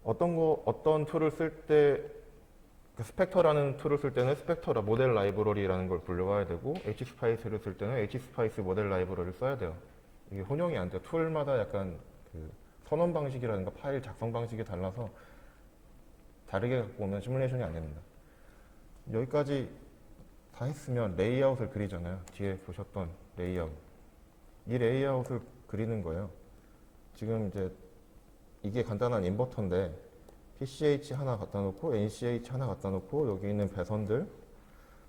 어떤 툴을 쓸 때 스펙터라는 툴을 쓸 때는 스펙터라 모델 라이브러리라는 걸 불러와야 되고 H스파이스를 쓸 때는 H스파이스 모델 라이브러리를 써야 돼요. 이게 혼용이 안 돼요. 툴마다 약간 그 선언 방식이라든가 파일 작성 방식이 달라서 다르게 갖고 오면 시뮬레이션이 안 됩니다. 여기까지 다 했으면 레이아웃을 그리잖아요. 뒤에 보셨던 레이아웃. 이 레이아웃을 그리는 거예요. 지금 이제 이게 간단한 인버터인데 PCH 하나 갖다 놓고 NCH 하나 갖다 놓고 여기 있는 배선들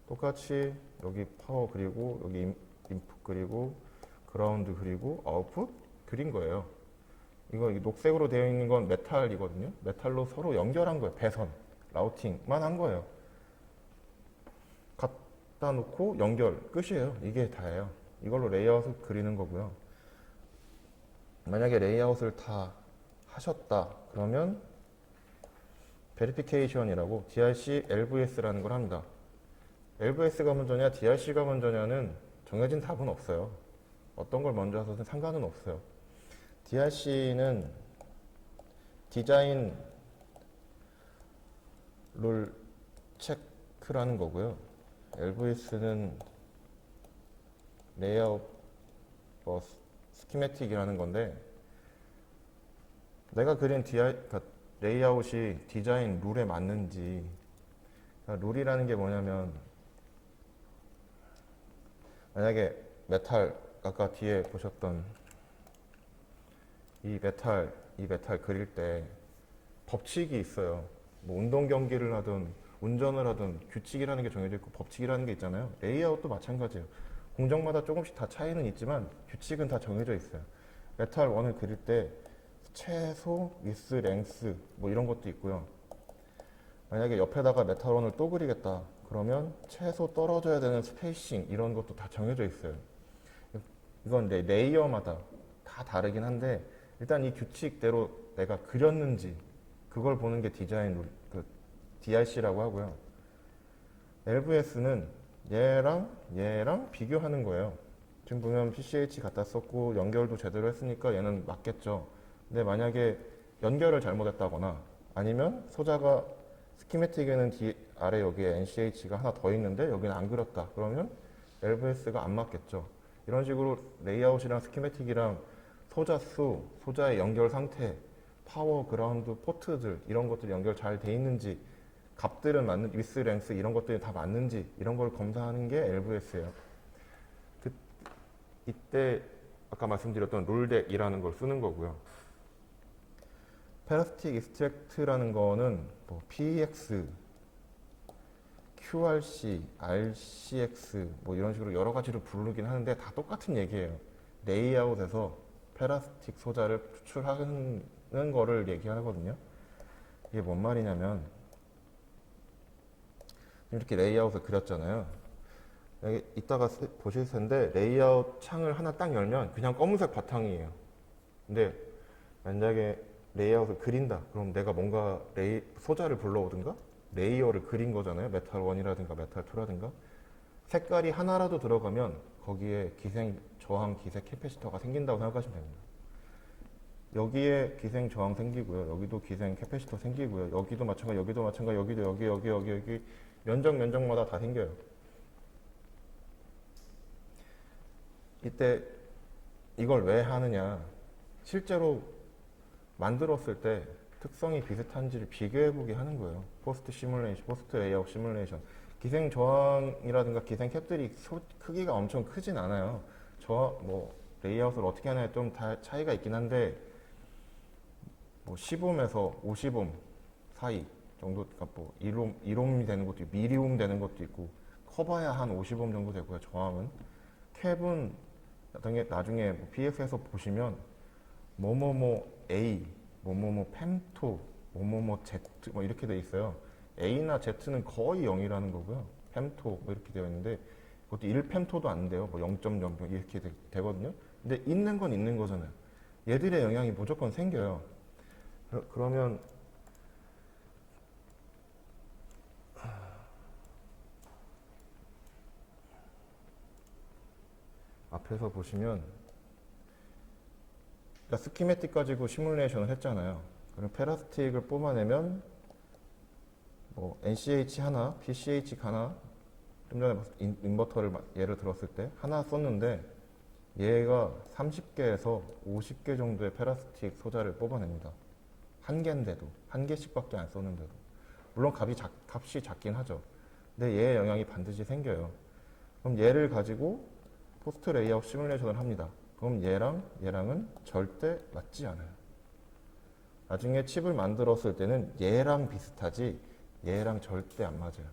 똑같이 여기 파워 그리고 여기 인풋 그리고 그라운드 그리고 아웃풋 그린 거예요. 이거 녹색으로 되어 있는 건 메탈이거든요. 메탈로 서로 연결한 거예요. 배선, 라우팅만 한 거예요. 갖다 놓고 연결 끝이에요. 이게 다예요. 이걸로 레이아웃을 그리는 거고요. 만약에 레이아웃을 다 하셨다 그러면 베리피케이션이라고 DRC LVS라는 걸 합니다. LVS가 먼저냐 DRC가 먼저냐는 정해진 답은 없어요. 어떤 걸 먼저 하서든 상관은 없어요. DRC는 디자인 룰 체크라는 거고요. LVS는 레이아웃 스키매틱이라는 건데 내가 그린 그러니까 레이아웃이 디자인 룰에 맞는지 그러니까 룰이라는 게 뭐냐면 만약에 메탈 아까 뒤에 보셨던 이 메탈 그릴 때 법칙이 있어요. 뭐 운동 경기를 하든 운전을 하든 규칙이라는 게 정해져 있고 법칙이라는 게 있잖아요. 레이아웃도 마찬가지예요. 공정마다 조금씩 다 차이는 있지만 규칙은 다 정해져 있어요. 메탈 원을 그릴 때 최소, 위스, 랭스 뭐 이런 것도 있고요. 만약에 옆에다가 메탈 원을 또 그리겠다 그러면 최소 떨어져야 되는 스페이싱 이런 것도 다 정해져 있어요. 이건 이제 레이어마다 다 다르긴 한데 일단 이 규칙대로 내가 그렸는지 그걸 보는 게 디자인 룰, 그 DRC라고 하고요. LVS는 얘랑 비교하는 거예요. 지금 보면 PCH 갖다 썼고 연결도 제대로 했으니까 얘는 맞겠죠. 근데 만약에 연결을 잘못했다거나 아니면 소자가 스키매틱에는 아래 여기에 NCH가 하나 더 있는데 여기는 안 그렸다. 그러면 LVS가 안 맞겠죠. 이런 식으로 레이아웃이랑 스키매틱이랑 소자 수, 소자의 연결 상태, 파워, 그라운드, 포트들 이런 것들이 연결 잘 돼 있는지 값들은 맞는 위스, 랭스 이런 것들이 다 맞는지 이런 걸 검사하는 게 LVS예요. 이때 아까 말씀드렸던 롤덱이라는 걸 쓰는 거고요. 페라스틱 익스트랙트라는 거는 뭐 PEX, QRC, RCX 뭐 이런 식으로 여러 가지로 부르긴 하는데 다 똑같은 얘기예요. 레이아웃에서 페라스틱 소자를 추출하는 거를 얘기하거든요. 이게 뭔 말이냐면 이렇게 레이아웃을 그렸잖아요. 여기 이따가 보실 텐데 레이아웃 창을 하나 딱 열면 그냥 검은색 바탕이에요. 근데 만약에 레이아웃을 그린다. 그럼 내가 뭔가 소자를 불러오든가 레이어를 그린 거잖아요. 메탈 1이라든가 메탈 2라든가 색깔이 하나라도 들어가면 거기에 기생 저항 기세 캐패시터가 생긴다고 생각하시면 됩니다. 여기에 기생 저항 생기고요. 여기도 기생 캐패시터 생기고요. 여기도 마찬가지, 여기도 마찬가지, 여기도 여기 면적마다 다 생겨요. 이때 이걸 왜 하느냐? 실제로 만들었을 때 특성이 비슷한지를 비교해보게 하는 거예요. 포스트 시뮬레이션, 포스트 레이아웃 시뮬레이션. 기생 저항이라든가 기생 캡들이 크기가 엄청 크진 않아요. 뭐 레이아웃을 어떻게 하냐에 좀 차이가 있긴 한데 뭐 10옴에서 50옴 사이 정도, 그러니까 뭐 1옴이 되는 것도 있고 미리옴 되는 것도 있고 커봐야 한 50옴 정도 되고요. 저항은 캡은 나중에 뭐 PF에서 보시면 뭐뭐뭐 A, 뭐뭐뭐 펜토, 뭐뭐뭐 Z 뭐 이렇게 돼 있어요. A나 Z는 거의 0이라는 거고요. 펜토 뭐 이렇게 되어 있는데 그것도 1펜토도 안 돼요. 뭐 0.00 이렇게 되거든요. 근데 있는 건 있는 거잖아요. 얘들의 영향이 무조건 생겨요. 그러면 앞에서 보시면 그러니까 스키매틱 가지고 시뮬레이션을 했잖아요. 그럼 페라스틱을 뽑아내면 뭐 NCH 하나, PCH 하나, 좀 전에 인버터를 예를 들었을 때 하나 썼는데 얘가 30개에서 50개 정도의 페라스틱 소자를 뽑아냅니다. 한 개인데도, 한 개씩밖에 안 썼는데도. 물론 값이 작긴 하죠. 근데 얘의 영향이 반드시 생겨요. 그럼 얘를 가지고 포스트 레이아웃 시뮬레이션을 합니다. 그럼 얘랑은 절대 맞지 않아요. 나중에 칩을 만들었을 때는 얘랑 비슷하지 얘랑 절대 안 맞아요.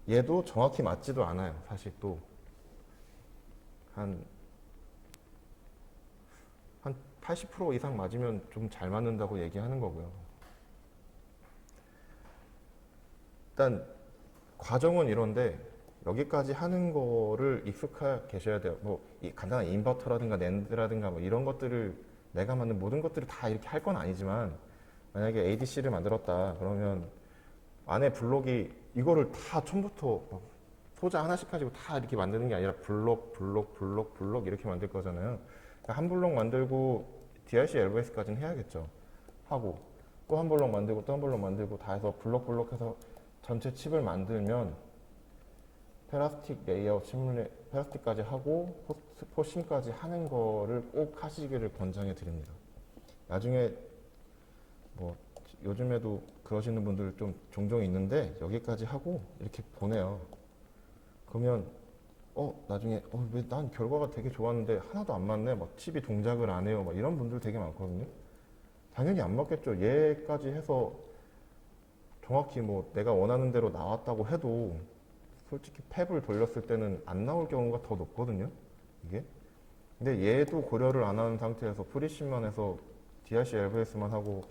얘도 정확히 맞지도 않아요. 사실 또 한 80% 이상 맞으면 좀 잘 맞는다고 얘기하는 거고요. 일단 과정은 이런데 여기까지 하는 거를 익숙해 계셔야 돼요. 뭐 간단한 인버터라든가 낸드라든가 뭐 이런 것들을 내가 만든 모든 것들을 다 이렇게 할 건 아니지만 만약에 ADC를 만들었다 그러면 안에 블록이 이거를 다 처음부터 막 소자 하나씩 가지고 다 이렇게 만드는 게 아니라 블록 이렇게 만들 거잖아요. 그러니까 한 블록 만들고 DRC LVS까지는 해야겠죠. 하고 또 한 블록 만들고 또 한 블록 만들고 다 해서 블록 해서 전체 칩을 만들면 페라스틱 레이아웃 페라스틱까지 하고 포심까지 하는 거를 꼭 하시기를 권장해 드립니다. 나중에 뭐 요즘에도 그러시는 분들 좀 종종 있는데 여기까지 하고 이렇게 보내요. 그러면 나중에 왜 난 결과가 되게 좋았는데 하나도 안 맞네. 막 칩이 동작을 안 해요. 막 이런 분들 되게 많거든요. 당연히 안 맞겠죠. 얘까지 해서 정확히 뭐 내가 원하는 대로 나왔다고 해도 솔직히 팹을 돌렸을 때는 안 나올 경우가 더 높거든요. 이게. 근데 얘도 고려를 안 하는 상태에서 프리심만 해서 DRC LVS만 하고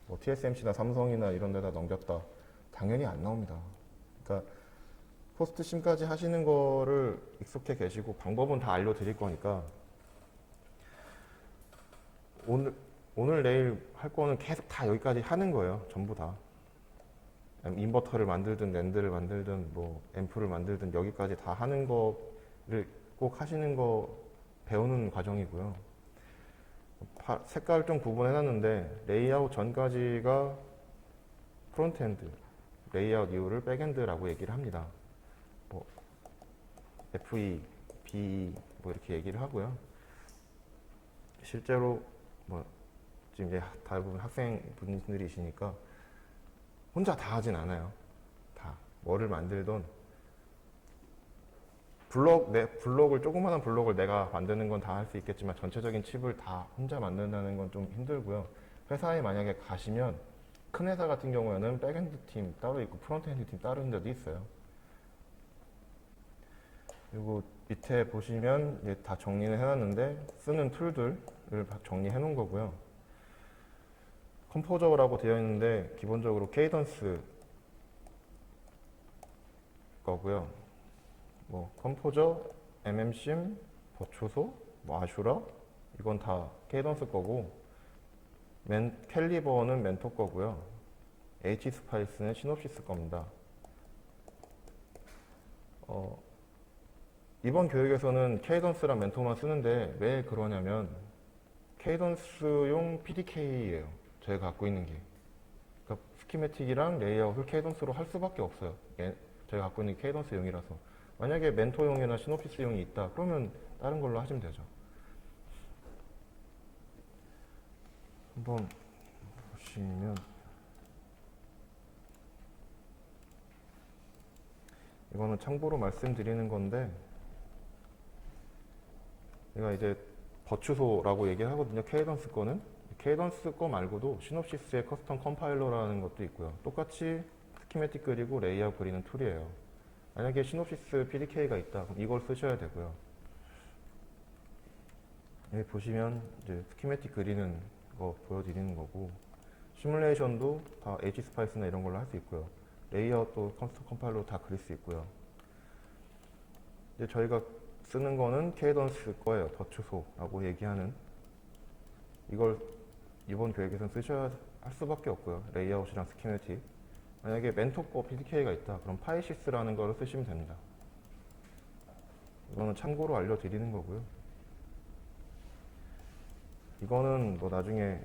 뭐 TSMC나 삼성이나 이런 데다 넘겼다. 당연히 안 나옵니다. 그러니까 포스트 심까지 하시는 거를 익숙해 계시고 방법은 다 알려드릴 거니까 오늘 내일 할 거는 계속 다 여기까지 하는 거예요. 전부 다. 인버터를 만들든 낸드를 만들든 뭐 앰프를 만들든 여기까지 다 하는 거를 꼭 하시는 거 배우는 과정이고요. 색깔 좀 구분해놨는데 레이아웃 전까지가 프론트엔드, 레이아웃 이후를 백엔드라고 얘기를 합니다. 뭐 FE, BE 뭐 이렇게 얘기를 하고요. 실제로 뭐 지금 이제 대부분 학생분들이시니까 혼자 다 하진 않아요. 다 뭐를 만들던 블록을 조그마한 블록을 내가 만드는 건 다 할 수 있겠지만 전체적인 칩을 다 혼자 만든다는 건 좀 힘들고요. 회사에 만약에 가시면 큰 회사 같은 경우에는 백엔드 팀 따로 있고 프론트엔드 팀 따로 있는 데도 있어요. 그리고 밑에 보시면 이제 다 정리를 해놨는데 쓰는 툴들을 정리해 놓은 거고요. 컴포저라고 되어 있는데 기본적으로 케이던스 거고요. 뭐 컴포저, MM심, 버추소, 뭐 아슈라 이건 다 케이던스 거고 캘리버는 멘토 거고요. H스파이스는 시놉시스 겁니다. 이번 교육에서는 케이던스랑 멘토만 쓰는데 왜 그러냐면 케이던스용 PDK예요. 저희가 갖고 있는 게. 그러니까 스키매틱이랑 레이아웃을 케이던스로 할 수밖에 없어요. 저희가 갖고 있는 게 케이던스용이라서. 만약에 멘토용이나 시놉시스용이 있다. 그러면 다른 걸로 하시면 되죠. 한번 보시면 이거는 참고로 말씀드리는 건데 제가 이제 버추소라고 얘기를 하거든요. 케이던스 거는. 케이던스 거 말고도 시놉시스의 커스텀 컴파일러라는 것도 있고요. 똑같이 스키매틱 그리고 레이아웃 그리는 툴이에요. 만약에 시놉시스 PDK가 있다. 그럼 이걸 쓰셔야 되고요. 여기 보시면 이제 스키매틱 그리는 거 보여드리는 거고 시뮬레이션도 다 H스파이스나 이런 걸로 할 수 있고요. 레이아웃도 커스텀 컴파일러 다 그릴 수 있고요. 이제 저희가 쓰는 거는 케이던스 거예요. 버추소라고 얘기하는 이걸 이번 교육에서는 쓰셔야 할 수밖에 없고요. 레이아웃이랑 스키매틱. 만약에 멘토 거 PDK가 있다. 그럼 파이시스라는 거를 쓰시면 됩니다. 이거는 참고로 알려드리는 거고요. 이거는 뭐 나중에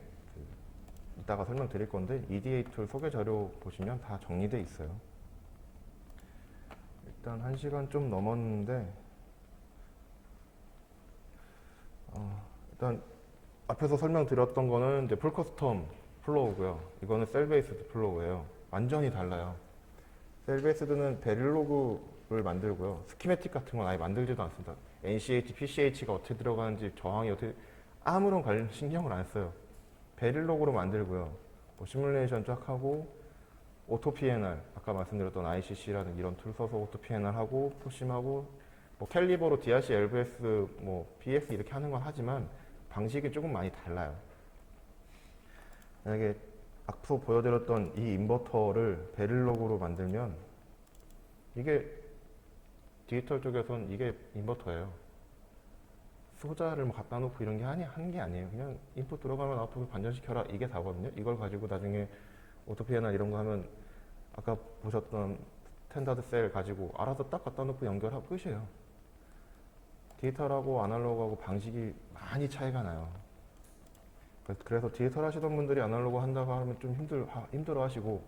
이따가 설명드릴 건데 EDA 툴 소개 자료 보시면 다 정리되어 있어요. 일단 1시간 좀 넘었는데 일단 앞에서 설명드렸던 거는 이제 풀 커스텀 플로우고요. 이거는 셀 베이스드 플로우예요. 완전히 달라요. 셀 베이스드는 베릴로그 를 만들고요. 스키매틱 같은 건 아예 만들지도 않습니다. NCH, PCH가 어떻게 들어가는지 저항이 어떻게 아무런 관련 신경을 안 써요. 베릴로그로 만들고요. 뭐 시뮬레이션 쫙 하고 오토 PNR 아까 말씀드렸던 ICC라는 이런 툴 써서 오토 PNR 하고 포심하고 뭐 캘리버로 DRC, LVS, 뭐 BS 이렇게 하는 건 하지만 방식이 조금 많이 달라요. 만약에 앞서 보여드렸던 이 인버터를 베릴로그로 만들면 이게 디지털 쪽에선 이게 인버터예요. 소자를 뭐 갖다 놓고 이런 게 하는 게 아니에요. 그냥 인풋 들어가면 아웃풋을 반전시켜라 이게 다거든요. 이걸 가지고 나중에 오토피아나 이런 거 하면 아까 보셨던 스탠다드 셀 가지고 알아서 딱 갖다 놓고 연결하고 끝이에요. 디지털하고 아날로그하고 방식이 많이 차이가 나요. 그래서 디지털 하시던 분들이 아날로그 한다고 하면 좀 힘들어 하시고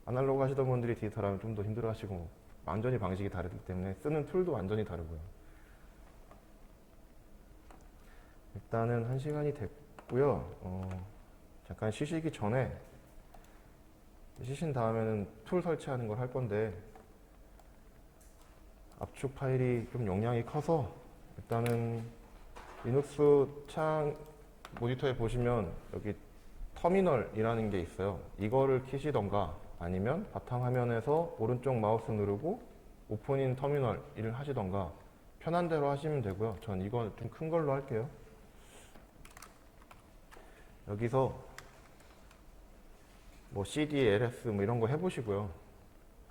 아날로그 하시던 분들이 디지털 하면 좀 더 힘들어 하시고 완전히 방식이 다르기 때문에 쓰는 툴도 완전히 다르고요. 일단은 1시간이 됐고요. 잠깐 쉬시기 전에 쉬신 다음에는 툴 설치하는 걸 할 건데 압축 파일이 좀 용량이 커서 일단은 리눅스 창 모니터에 보시면 여기 터미널이라는 게 있어요. 이거를 키시던가 아니면 바탕화면에서 오른쪽 마우스 누르고 오픈인 터미널을 하시던가 편한 대로 하시면 되고요. 전 이거 좀 큰 걸로 할게요. 여기서 뭐 CD, LS 뭐 이런 거 해보시고요.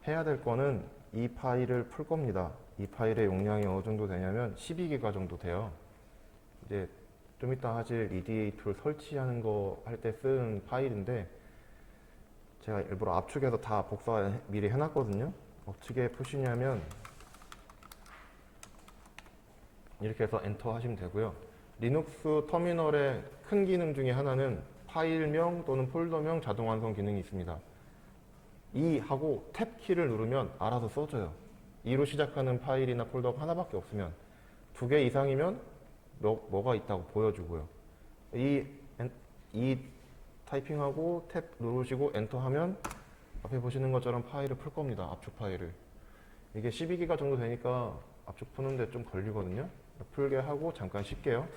해야 될 거는 이 파일을 풀 겁니다. 이 파일의 용량이 어느 정도 되냐면 12기가 정도 돼요. 이제 좀 이따 하실 EDA 툴 설치하는 거 할 때 쓰는 파일인데 제가 일부러 압축해서 다 복사 미리 해놨거든요. 어떻게 푸시냐면 이렇게 해서 엔터 하시면 되고요. 리눅스 터미널의 큰 기능 중에 하나는 파일명 또는 폴더명 자동 완성 기능이 있습니다. 이 하고 탭 키를 누르면 알아서 써줘요. 2로 시작하는 파일이나 폴더가 하나밖에 없으면 2개 이상이면 뭐가 있다고 보여주고요. 이 타이핑하고 탭 누르시고 엔터 하면 앞에 보시는 것처럼 파일을 풀 겁니다. 압축 파일을. 이게 12기가 정도 되니까 압축 푸는데 좀 걸리거든요. 풀게 하고 잠깐 쉴게요.